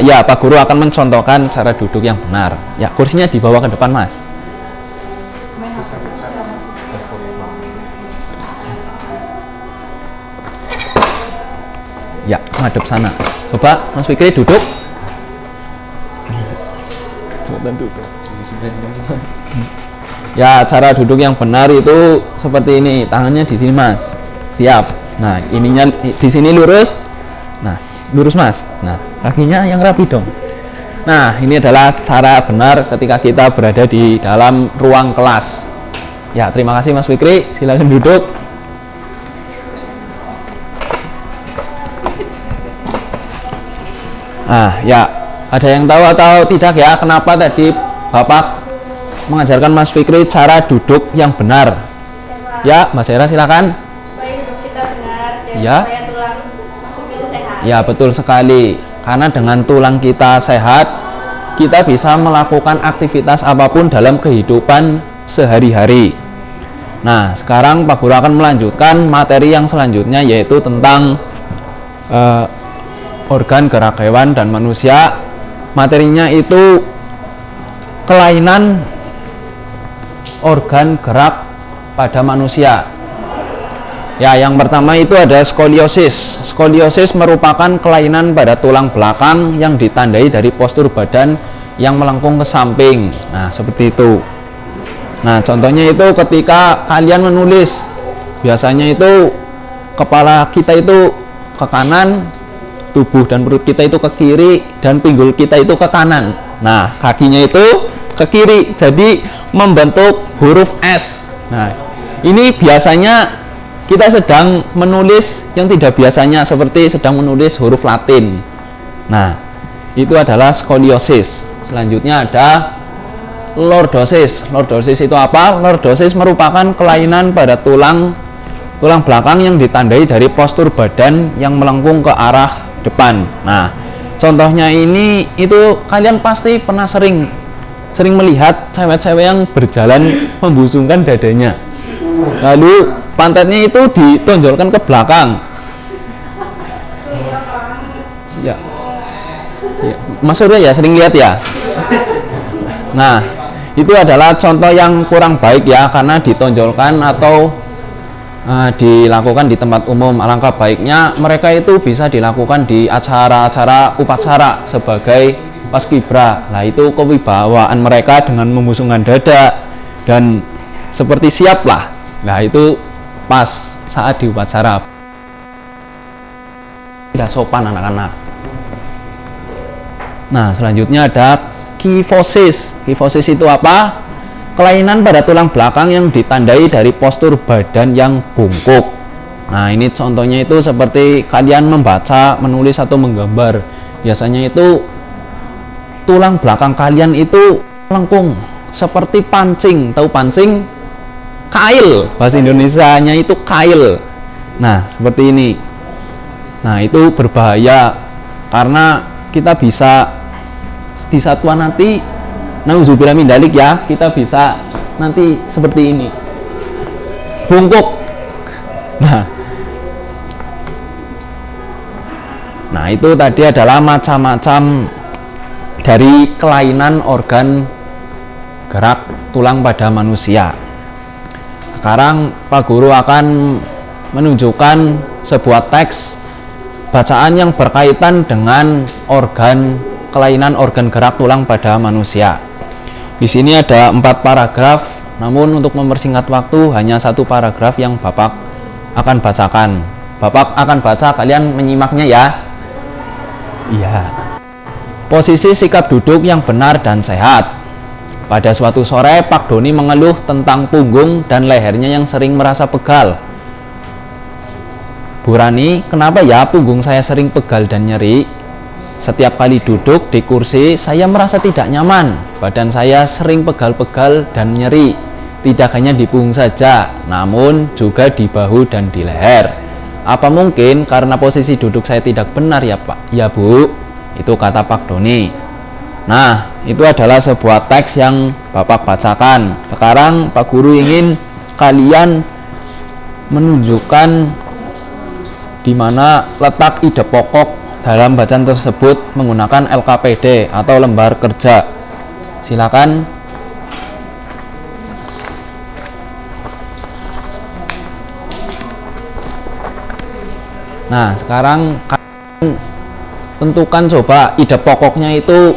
S8: Ya, Pak Guru akan mencontohkan cara duduk yang benar. Ya, kursinya dibawa ke depan, Mas. Ya, ngadep sana. Coba Mas Fikri duduk. Coba duduk. Ya, cara duduk yang benar itu seperti ini. Tangannya di sini, Mas. Siap. Nah, ininya di sini lurus. Nah, lurus, Mas. Nah, kakinya yang rapi dong. Nah, ini adalah cara benar ketika kita berada di dalam ruang kelas. Ya, terima kasih Mas Fikri. Silakan duduk. Nah, ya, ada yang tahu atau tidak ya kenapa tadi Bapak mengajarkan Mas Fikri cara duduk yang benar? Ya, Mas Hera silakan.
S10: Supaya hidup kita benar dan
S8: Ya.
S10: supaya tulang Mas Fikri itu sehat.
S8: Ya, betul sekali. Karena dengan tulang kita sehat, kita bisa melakukan aktivitas apapun dalam kehidupan sehari-hari. Nah, sekarang Pak Guru akan melanjutkan materi yang selanjutnya, yaitu tentang organ gerak hewan dan manusia. Materinya itu kelainan organ gerak pada manusia. Ya, yang pertama itu ada skoliosis. Skoliosis merupakan kelainan pada tulang belakang yang ditandai dari postur badan yang melengkung ke samping. Nah, seperti itu. Nah, contohnya itu ketika kalian menulis, biasanya itu kepala kita itu ke kanan, tubuh dan perut kita itu ke kiri, dan pinggul kita itu ke kanan. Nah, kakinya itu ke kiri, jadi membentuk huruf S. Nah, ini biasanya
S3: kita sedang menulis yang tidak biasanya, seperti sedang menulis huruf Latin. Nah, itu adalah skoliosis. Selanjutnya ada lordosis. Lordosis itu apa? Lordosis merupakan kelainan pada tulang belakang yang ditandai dari postur badan yang melengkung ke arah depan. Nah, contohnya ini itu kalian pasti pernah sering melihat cewek-cewek yang berjalan membusungkan dadanya. Lalu pantatnya itu ditonjolkan ke belakang. Ya. Mas Surya ya sering lihat ya. Nah, itu adalah contoh yang kurang baik ya, karena ditonjolkan atau dilakukan di tempat umum. Alangkah baiknya mereka itu bisa dilakukan di acara-acara upacara sebagai paskibra. Nah, itu kewibawaan mereka dengan membusungkan dada dan seperti siap lah. Nah, itu pas saat di upacara. Tidak sopan anak-anak. Nah, selanjutnya ada kifosis. Kifosis itu apa? Kelainan pada tulang belakang yang ditandai dari postur badan yang bungkuk. Nah, ini contohnya itu seperti kalian membaca, menulis atau menggambar. Biasanya itu tulang belakang kalian itu melengkung seperti pancing. Tahu pancing? Kail. Bahasa Indonesianya itu kail. Nah, seperti ini. Nah, itu berbahaya karena kita bisa di satuan nanti, nauzubillah min dzalik ya, kita bisa nanti seperti ini, bungkuk. Nah, itu tadi adalah macam-macam dari kelainan organ gerak tulang pada manusia. Sekarang Pak Guru akan menunjukkan sebuah teks bacaan yang berkaitan dengan kelainan organ gerak tulang pada manusia. Di sini ada 4 paragraf, namun untuk mempersingkat waktu hanya 1 paragraf yang Bapak akan bacakan. Bapak akan baca, kalian menyimaknya ya. Iya. Posisi sikap duduk yang benar dan sehat. Pada suatu sore, Pak Doni mengeluh tentang punggung dan lehernya yang sering merasa pegal. Bu Rani, kenapa ya punggung saya sering pegal dan nyeri? Setiap kali duduk di kursi, saya merasa tidak nyaman. Badan saya sering pegal-pegal dan nyeri. Tidak hanya di punggung saja, namun juga di bahu dan di leher. Apa mungkin karena posisi duduk saya tidak benar ya Pak? Ya Bu, itu kata Pak Doni. Nah, itu adalah sebuah teks yang Bapak bacakan. Sekarang Pak Guru ingin kalian menunjukkan di mana letak ide pokok dalam bacaan tersebut menggunakan LKPD atau lembar kerja. Silakan. Nah, sekarang kalian tentukan coba ide pokoknya itu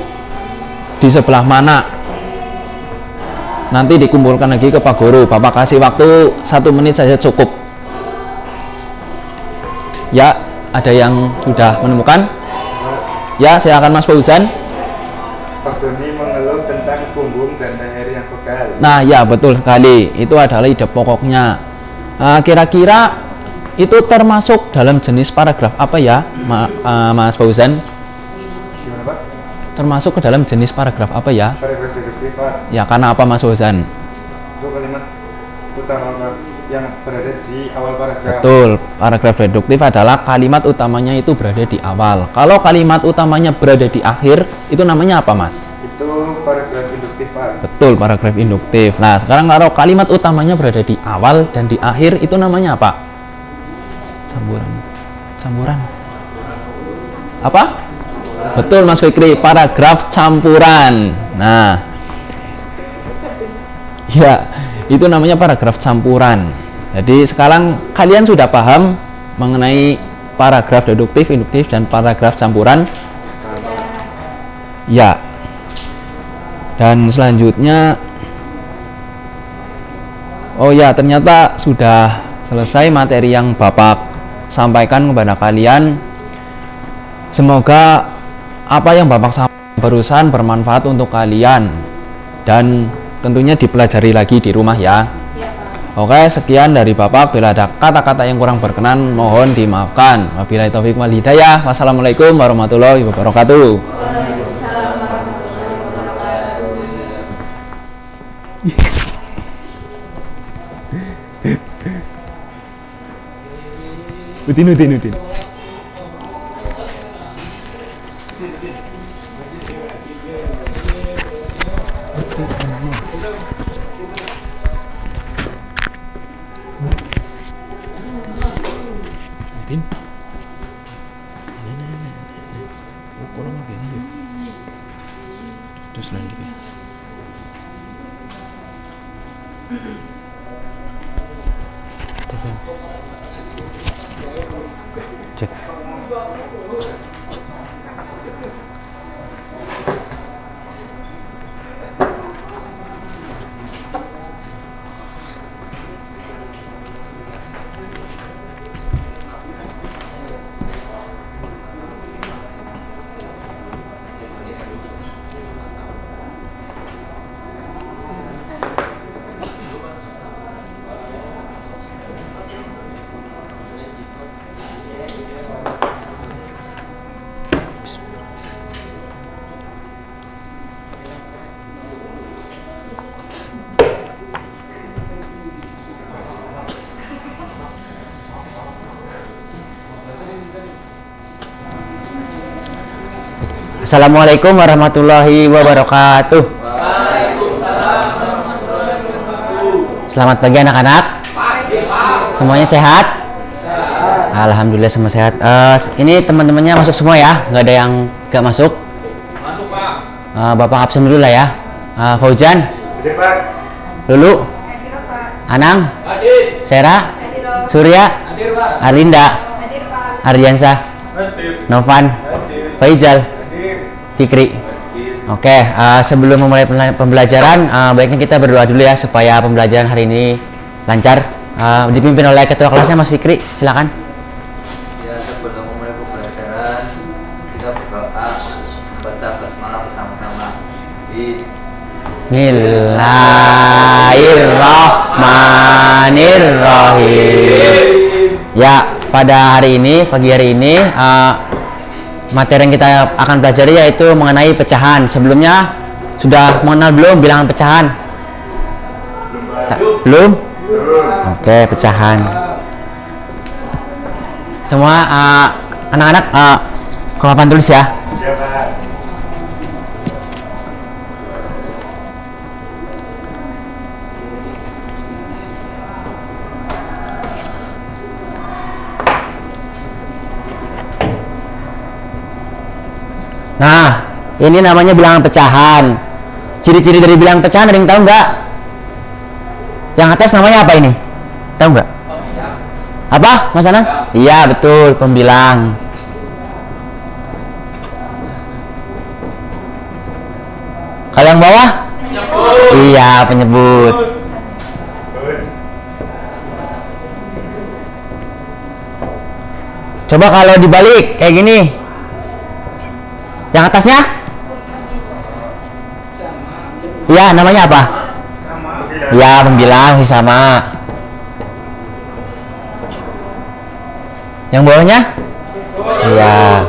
S3: di sebelah mana. Nanti dikumpulkan lagi ke Pak Guru. Bapak kasih waktu 1 menit saja cukup. Ya, ada yang sudah menemukan? Ya, silakan Mas Fauzan.
S6: Pak Doni mengeluh tentang punggung dan leher yang pegal.
S3: Nah, ya betul sekali. Itu adalah ide pokoknya. Kira-kira itu termasuk dalam jenis paragraf apa ya, Mas Fauzan?
S6: Gimana Pak?
S3: Termasuk ke dalam jenis paragraf apa ya?
S6: Paragraf deduktif Pak.
S3: Ya, karena apa Mas Fauzan?
S6: Itu kalimat utama yang berada di awal paragraf.
S3: Betul, paragraf deduktif adalah kalimat utamanya itu berada di awal. Kalau kalimat utamanya berada di akhir, itu namanya apa Mas?
S6: Itu paragraf induktif Pak.
S3: Betul, paragraf induktif. Nah, sekarang kalau kalimat utamanya berada di awal dan di akhir, itu namanya apa? Campuran. Apa? Betul Mas Fikri, paragraf campuran. Nah, ya, itu namanya paragraf campuran. Jadi sekarang kalian sudah paham mengenai paragraf deduktif, induktif, dan paragraf campuran? Ya. Dan selanjutnya, oh ya, ternyata sudah selesai materi yang Bapak sampaikan kepada kalian. Semoga apa yang Bapak sampaikan barusan bermanfaat untuk kalian dan tentunya dipelajari lagi di rumah ya. Oke, sekian dari Bapak. Bila ada kata-kata yang kurang berkenan, mohon dimaafkan. Wabillahi taufiq wal hidayah. Wassalamualaikum warahmatullahi wabarakatuh.
S5: Udin.
S3: Cek.
S8: Assalamualaikum warahmatullahi wabarakatuh. Selamat pagi anak-anak. Semuanya sehat? Alhamdulillah semua sehat. Ini teman-temannya masuk semua ya? Nggak ada yang nggak masuk?
S4: Masuk, Pak.
S8: Bapak absen dulu lah ya. Fauzan,
S6: Hadir, Pak.
S8: Lulu, Anang,
S4: Hadir.
S8: Sera, Surya,
S4: Hadir, Pak.
S8: Arlinda, Ardiansa,
S6: Hadir.
S8: Novan, Faizal, Fikri. Oke, sebelum memulai pembelajaran, baiknya kita berdoa dulu ya supaya pembelajaran hari ini lancar. Dipimpin oleh ketua kelasnya Mas Fikri, silakan.
S12: Ya, sebelum memulai pembelajaran kita berdoa baca basmalah bersama-sama.
S8: Bismillahirrahmanirrahim. Ya, pada hari ini, pagi hari ini, materi yang kita akan pelajari yaitu mengenai pecahan. Sebelumnya sudah mengenal belum bilangan pecahan? Belum? Oke, pecahan. Semua anak-anak ke papan tulis ya.
S6: Ya, Pak.
S8: Nah, ini namanya bilangan pecahan. Ciri-ciri dari bilangan pecahan ada yang tahu nggak? Yang atas namanya apa ini? Tahu nggak? Apa, Mas Anang? Iya, betul, pembilang. Kalau yang bawah? Penyebut. Iya, penyebut. Coba kalau dibalik kayak gini. Yang atasnya? Iya, namanya apa? Iya, pembilang sama. Yang bawahnya? Iya.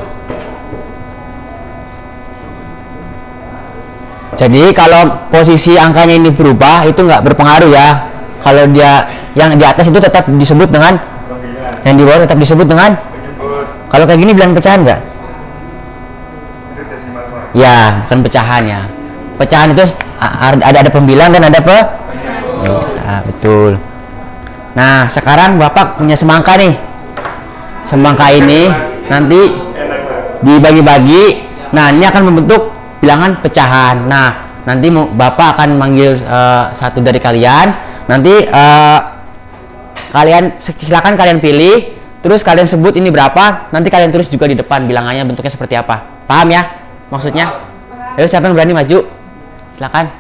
S8: Jadi kalau posisi angkanya ini berubah itu nggak berpengaruh ya. Kalau dia yang di atas itu tetap disebut dengan, yang di bawah tetap disebut dengan. Kalau kayak gini bilang pecahan nggak? Ya, bukan pecahan ya. Pecahan itu ada pembilang dan ada ya, betul. Nah, sekarang Bapak punya semangka nih. Semangka ini nanti dibagi-bagi. Nah, ini akan membentuk bilangan pecahan. Nah, nanti Bapak akan manggil satu dari kalian. Nanti silakan kalian pilih. Terus kalian sebut ini berapa. Nanti kalian tulis juga di depan bilangannya bentuknya seperti apa. Paham ya maksudnya? Ayo, siapa yang berani maju? Silakan.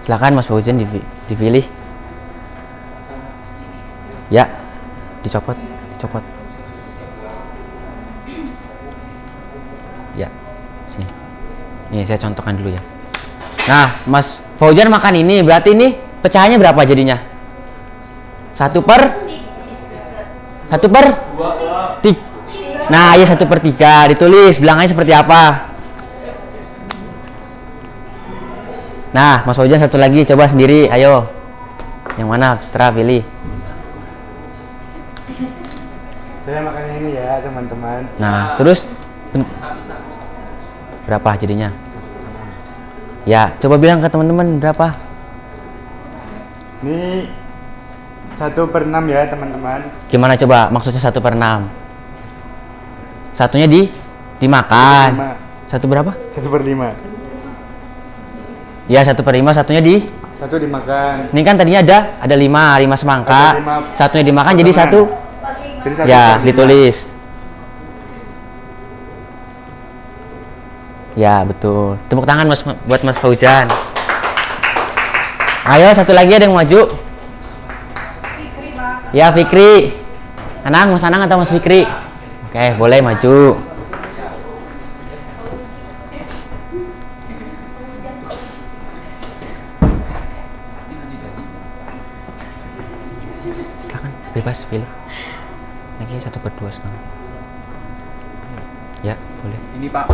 S11: Silakan Mas Fauzan dipilih. Ya, dicopot. Ya, sini. Nih saya contohkan dulu ya. Nah, Mas Fauzan makan ini, berarti ini pecahannya berapa jadinya? 1 per 3. Nah, ya 1/3. Ditulis bilangannya seperti apa. Nah, Mas Fauzan satu lagi, coba sendiri, ayo. Yang mana? Setelah pilih.
S6: Saya makan ini ya teman-teman.
S11: Nah, terus berapa jadinya? Ya, coba bilang ke teman-teman berapa?
S6: Ini 1/6 ya teman-teman.
S11: Gimana coba? Maksudnya 1/6. Satunya dimakan. 1 berapa?
S6: 1/5.
S11: Ya, 1/5, satunya
S6: 1 dimakan.
S11: Ini kan tadinya ada 5 semangka.
S6: Ada 5
S11: Satunya dimakan jadi
S6: potongan.
S11: 1.
S6: Jadi 1/5.
S11: Ya, ditulis. Ya, betul. Tepuk tangan buat Mas Fauzan. Ayo, satu lagi ada yang maju. Ya, Fikri. Mas Anang atau Mas Fikri? Oke, boleh maju. Silakan, bebas pilih. Lagi 1/2 setengah. Ya, boleh.
S3: Ini Pak.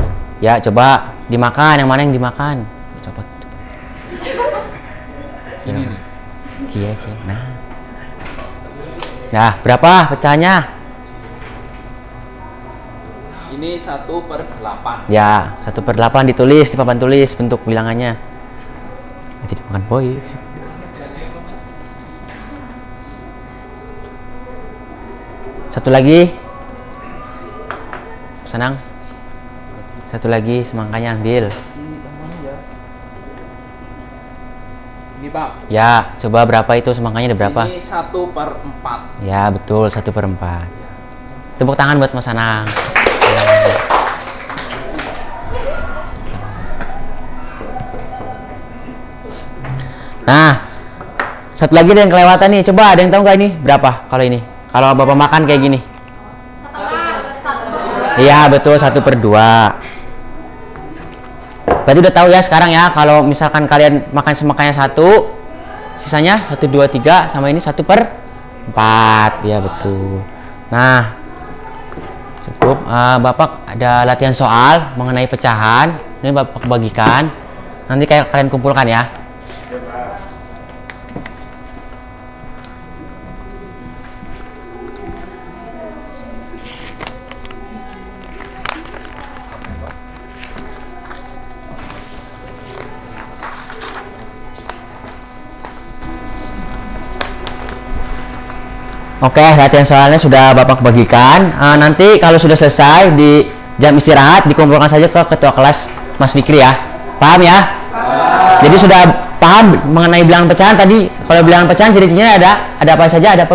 S11: Ya, coba dimakan. Yang mana yang dimakan? Copot.
S3: Ini nih.
S11: Iya. Nah, berapa pecahannya?
S3: Ini 1/8.
S11: Ya, 1/8 ditulis di papan tulis bentuk bilangannya. Jadi makan boy. Satu lagi. Senang. Satu lagi semangkanya ambil.
S3: Ini Pak.
S11: Ya, coba berapa itu semangkanya ada berapa?
S3: Ini 1/4.
S11: Ya, betul 1/4. Tepuk tangan buat Mas Anang. Nah, satu lagi ada yang kelewatan nih. Coba ada yang tahu nggak ini berapa kalau ini? Kalau Bapak makan kayak gini? Iya, betul 1/2. Berarti udah tahu ya sekarang ya, kalau misalkan kalian makan semangkanya 1, sisanya 1, 2, 3 sama ini 1/4. Ya, betul. Nah, cukup. Bapak ada latihan soal mengenai pecahan. Ini Bapak bagikan. Nanti kayak kalian kumpulkan ya. Oke, latihan soalnya sudah Bapak bagikan. Nanti kalau sudah selesai di jam istirahat dikumpulkan saja ke ketua kelas Mas Fikri ya. Paham ya? Jadi sudah paham mengenai bilangan pecahan tadi. Kalau bilangan pecahan ciri-cirinya ada apa saja? Ada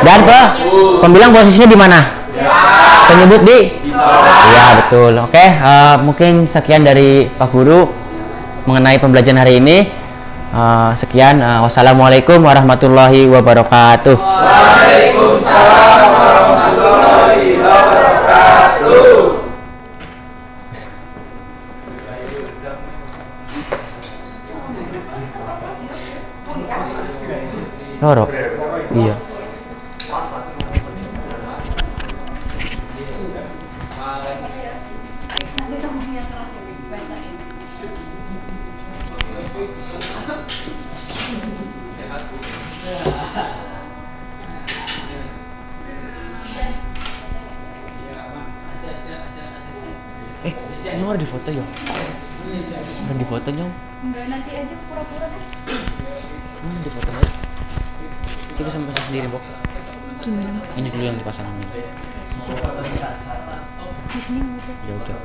S11: dan pembilang posisinya di mana? Penyebut di? Iya, betul. Oke, mungkin sekian dari Pak Guru mengenai pembelajaran hari ini. Sekian, wassalamualaikum warahmatullahi wabarakatuh.
S4: Waalaikumsalam warahmatullahi wabarakatuh.
S11: Loro. Iya. Ini mau di foto ya? Mau di foto nyong?
S10: Enggak, nanti aja pura-pura deh.
S11: Di foto aja. Kita bisa pasang sendiri, Bok.
S10: Gimana?
S11: Ini dulu yang dipasang ini.
S10: Di sini udah.
S11: Ya udah.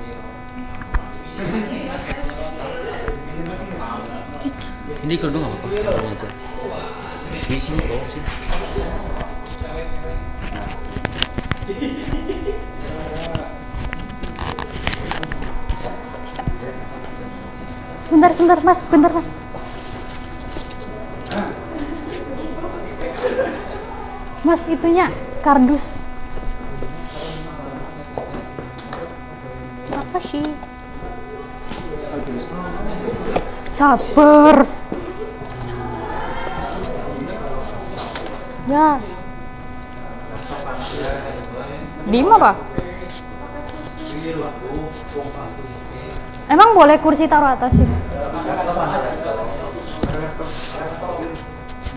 S11: Ini kerudung nggak apa-apa, taruh aja. Di sini kok, sini.
S7: Sebentar, Mas. Mas, itunya kardus. Apa sih? Sabar. Ya. Diem apa? Emang boleh kursi taruh atas sih?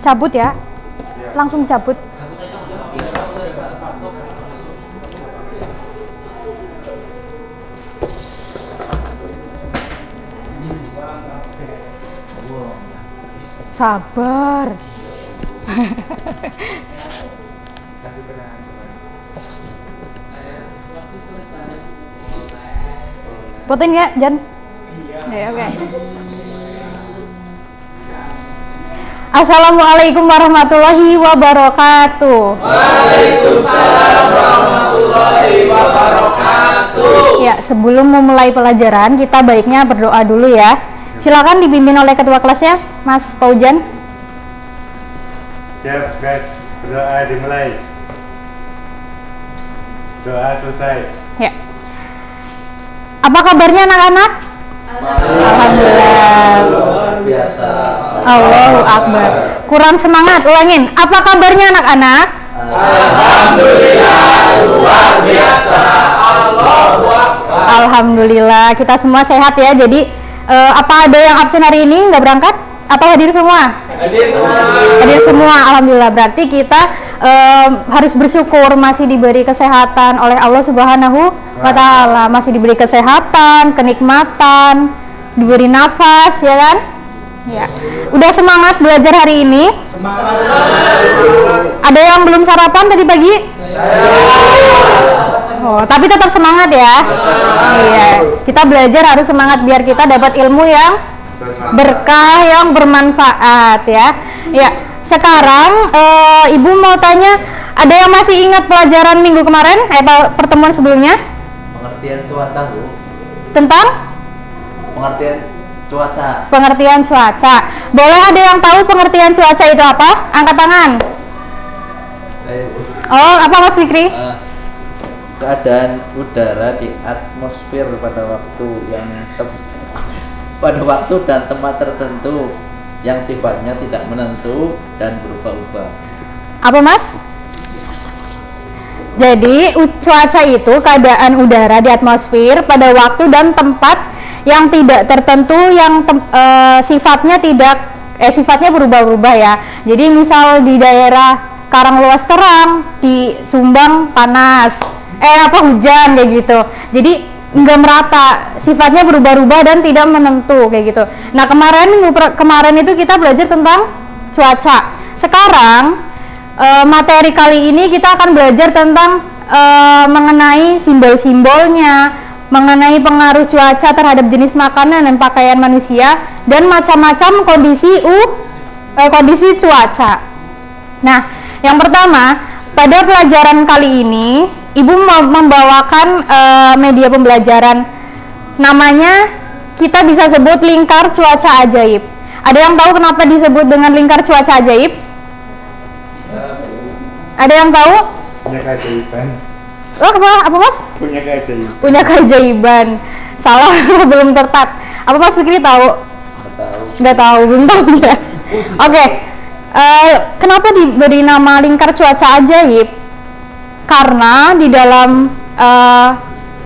S7: Cabut ya? Langsung cabut. Sabar. Fotoin ya, Jan? Ya, oke. Assalamualaikum warahmatullahi wabarakatuh.
S4: Waalaikumsalam warahmatullahi wabarakatuh.
S7: Ya, sebelum memulai pelajaran, kita baiknya berdoa dulu ya. Silakan dipimpin oleh ketua kelasnya, Mas Paujan.
S6: Siap guys, berdoa dimulai. Doa selesai.
S7: Ya. Apa kabarnya anak-anak? Alhamdulillah.
S12: Luar biasa.
S7: Allahu Akbar. Kurang semangat, ulangin. Apa kabarnya anak-anak?
S4: Alhamdulillah luar biasa. Allahu Akbar.
S7: Alhamdulillah, kita semua sehat ya. Jadi apa ada yang absen hari ini nggak berangkat atau hadir semua?
S4: Hadir semua.
S7: Hadir semua, alhamdulillah. Berarti kita harus bersyukur masih diberi kesehatan oleh Allah Subhanahu wa Ta'ala, masih diberi kesehatan, kenikmatan, diberi nafas, ya kan? Ya. Udah semangat belajar hari ini?
S4: Semangat.
S7: Ada yang belum sarapan tadi pagi? Oh, tapi tetap semangat ya. Iya, kita belajar harus semangat biar kita dapat ilmu yang berkah, yang bermanfaat ya. Ya, sekarang Ibu mau tanya, ada yang masih ingat pelajaran minggu kemarin atau pertemuan sebelumnya?
S12: Pengertian cuaca, Bu.
S7: Tentang
S12: Pengertian cuaca.
S7: pengertian cuaca. Boleh ada yang tahu pengertian cuaca itu apa? Angkat tangan.
S12: Ayo, Bu.
S7: Oh, apa Mas Fikri?
S12: Keadaan udara di atmosfer pada waktu dan tempat tertentu yang sifatnya tidak menentu dan berubah-ubah.
S7: Apa Mas? Jadi cuaca itu keadaan udara di atmosfer pada waktu dan tempat yang tidak tertentu, yang sifatnya berubah-ubah ya. Jadi misal di daerah Karangluas terang, di Sumbang panas, hujan kayak gitu. Jadi nggak merata, sifatnya berubah-ubah dan tidak menentu kayak gitu. Nah kemarin itu kita belajar tentang cuaca. Sekarang materi kali ini kita akan belajar tentang mengenai simbol-simbolnya, mengenai pengaruh cuaca terhadap jenis makanan dan pakaian manusia, dan macam-macam kondisi cuaca. Nah, yang pertama, pada pelajaran kali ini Ibu membawakan media pembelajaran, namanya kita bisa sebut lingkar cuaca ajaib. Ada yang tahu kenapa disebut dengan lingkar cuaca ajaib? Ada yang tahu?
S6: Punya keajaiban.
S7: Oh, apa Mas?
S6: Punya keajaiban.
S7: Punya keajaiban. Salah, belum tepat. Apa Mas Fikri tahu? Nggak tahu, belum tahu ya. Oke. Kenapa diberi nama lingkar cuaca ajaib? Karena di dalam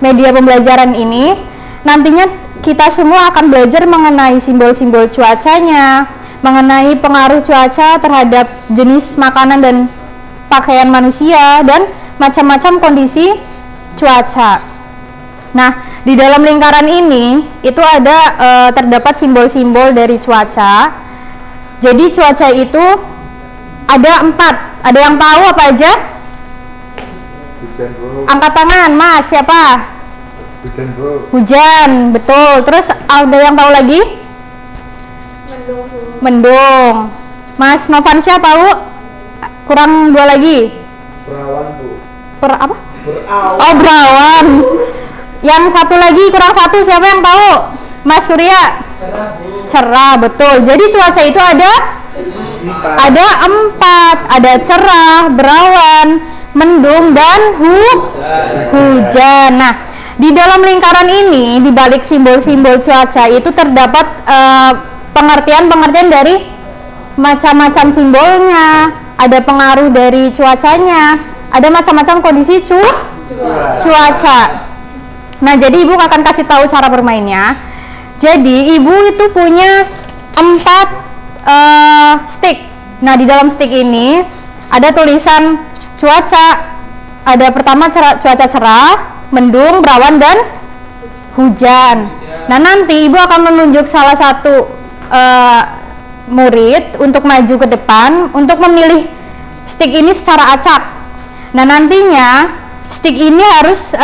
S7: media pembelajaran ini nantinya kita semua akan belajar mengenai simbol-simbol cuacanya, mengenai pengaruh cuaca terhadap jenis makanan dan pakaian manusia, dan macam-macam kondisi cuaca. Nah, di dalam lingkaran ini itu ada terdapat simbol-simbol dari cuaca. Jadi cuaca itu ada 4. Ada yang tahu apa aja?
S6: Hujan, Bu.
S7: Angkat tangan, Mas. Siapa?
S6: Hujan, Bu.
S7: Hujan, betul. Terus ada yang tahu lagi? Mendung. Mas Novansyah tahu? Kurang 2 lagi.
S12: Perawan, Bu.
S7: Apa? Oh, berawan. Yang satu lagi, kurang 1, siapa yang tahu? Mas Surya?
S4: Cerah, Bu.
S7: Cerah, betul. Jadi cuaca itu ada Ada 4, ada cerah, berawan, mendung, dan hujan. Nah, di dalam lingkaran ini, di balik simbol-simbol cuaca itu terdapat pengertian-pengertian dari macam-macam simbolnya, ada pengaruh dari cuacanya, ada macam-macam kondisi cuaca. Nah, jadi ibu akan kasih tahu cara bermainnya. Jadi ibu itu punya 4 stick. Nah, di dalam stick ini ada tulisan cuaca. Ada pertama cuaca cerah, mendung, berawan, dan hujan. Nah, nanti ibu akan menunjuk salah satu murid untuk maju ke depan untuk memilih stick ini secara acak. Nah, nantinya stick ini harus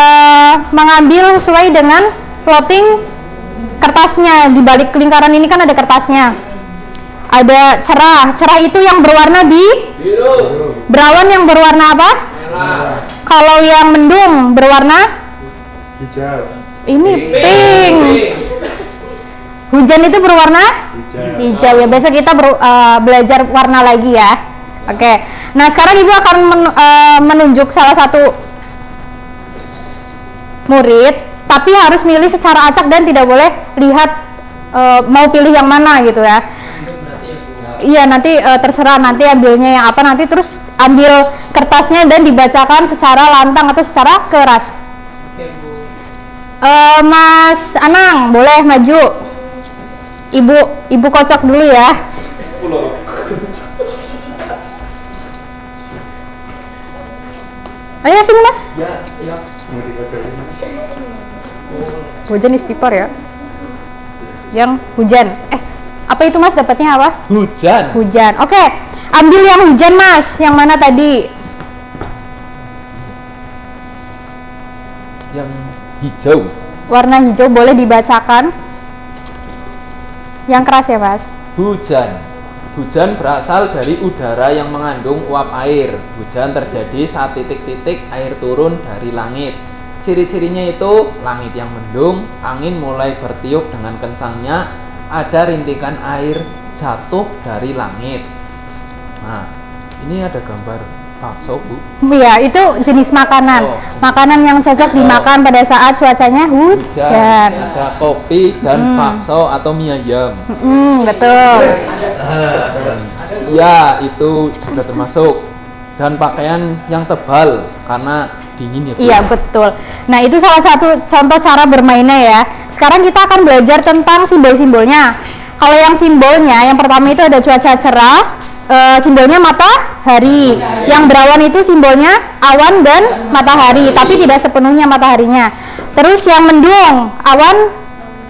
S7: mengambil sesuai dengan plotting kertasnya. Di balik lingkaran ini kan ada kertasnya. Ada cerah itu yang berwarna biru. Berawan yang berwarna apa? Merah. Kalau yang mendung berwarna
S6: hijau.
S7: Ini pink. Hujan itu berwarna hijau. Ya, biasa kita belajar warna lagi ya. Oke. Nah, sekarang ibu akan menunjuk salah satu murid, tapi harus milih secara acak dan tidak boleh lihat mau pilih yang mana gitu ya. Iya, nanti terserah nanti ambilnya yang apa, nanti terus ambil kertasnya dan dibacakan secara lantang atau secara keras. Mas Anang boleh maju. Ibu kocok dulu ya. Ayo sini mas.
S2: Ya.
S7: Hujan istighfar ya. Yang hujan. Apa itu mas dapatnya apa? Hujan. Oke. Ambil yang hujan mas. Yang mana tadi?
S3: Yang hijau.
S7: Warna hijau boleh dibacakan. Yang keras ya mas.
S4: Hujan berasal dari udara yang mengandung uap air. Hujan terjadi saat titik-titik air turun dari langit. Ciri-cirinya itu langit yang mendung, angin mulai bertiup dengan kencangnya, ada rintikan air jatuh dari langit. Nah, ini ada gambar bakso, Bu.
S7: Iya, itu jenis makanan. Makanan yang cocok dimakan pada saat cuacanya hujan.
S4: Ada kopi dan bakso atau mie ayam.
S7: Betul.
S4: Ya, itu sudah termasuk. Dan pakaian yang tebal karena dingin ya, Bu.
S7: Iya, betul. Nah, itu salah satu contoh cara bermainnya ya. Sekarang kita akan belajar tentang simbol-simbolnya. Kalau yang simbolnya, yang pertama itu ada cuaca cerah, simbolnya matahari. Yang berawan itu simbolnya awan dan matahari, tapi tidak sepenuhnya mataharinya. Terus yang mendung, awan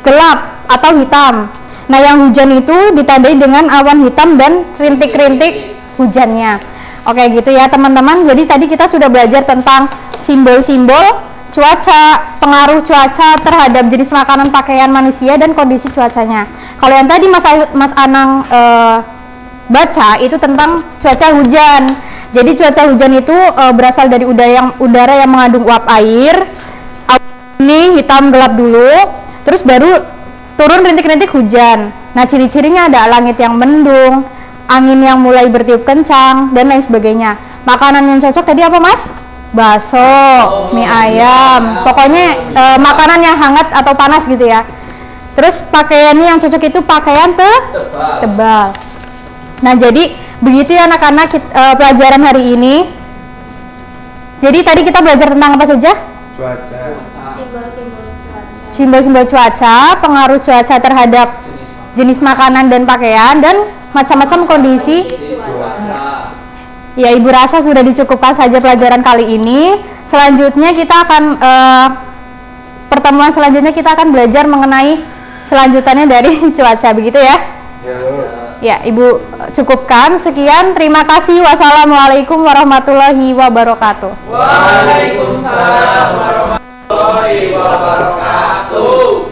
S7: gelap atau hitam. Nah, yang hujan itu ditandai dengan awan hitam dan rintik-rintik hujannya. Oke, gitu ya teman-teman. Jadi tadi kita sudah belajar tentang simbol-simbol cuaca, pengaruh cuaca terhadap jenis makanan, pakaian manusia, dan kondisi cuacanya. Kalau yang tadi Mas Anang baca itu tentang cuaca hujan. Jadi cuaca hujan itu berasal dari udara yang mengandung uap air. Ini hitam gelap dulu, terus baru turun rintik-rintik hujan. Nah, ciri-cirinya ada langit yang mendung, angin yang mulai bertiup kencang, dan lain sebagainya. Makanan yang cocok tadi apa mas? Bakso, mie ayam, pokoknya makanan yang hangat atau panas gitu ya. Terus pakaiannya yang cocok itu pakaian tebal. Nah, jadi begitu ya anak-anak pelajaran hari ini. Jadi tadi kita belajar tentang apa saja?
S6: Cuaca.
S7: Simbol-simbol cuaca, pengaruh cuaca terhadap jenis makanan dan pakaian, dan macam-macam kondisi cuaca. Ya, ibu rasa sudah dicukupkan saja pelajaran kali ini. Selanjutnya kita akan pertemuan selanjutnya kita akan belajar mengenai selanjutannya dari cuaca, begitu ya? Ya, ibu cukupkan. Sekian, terima kasih. Wassalamualaikum warahmatullahi wabarakatuh.
S4: Waalaikumsalam warahmatullahi wabarakatuh.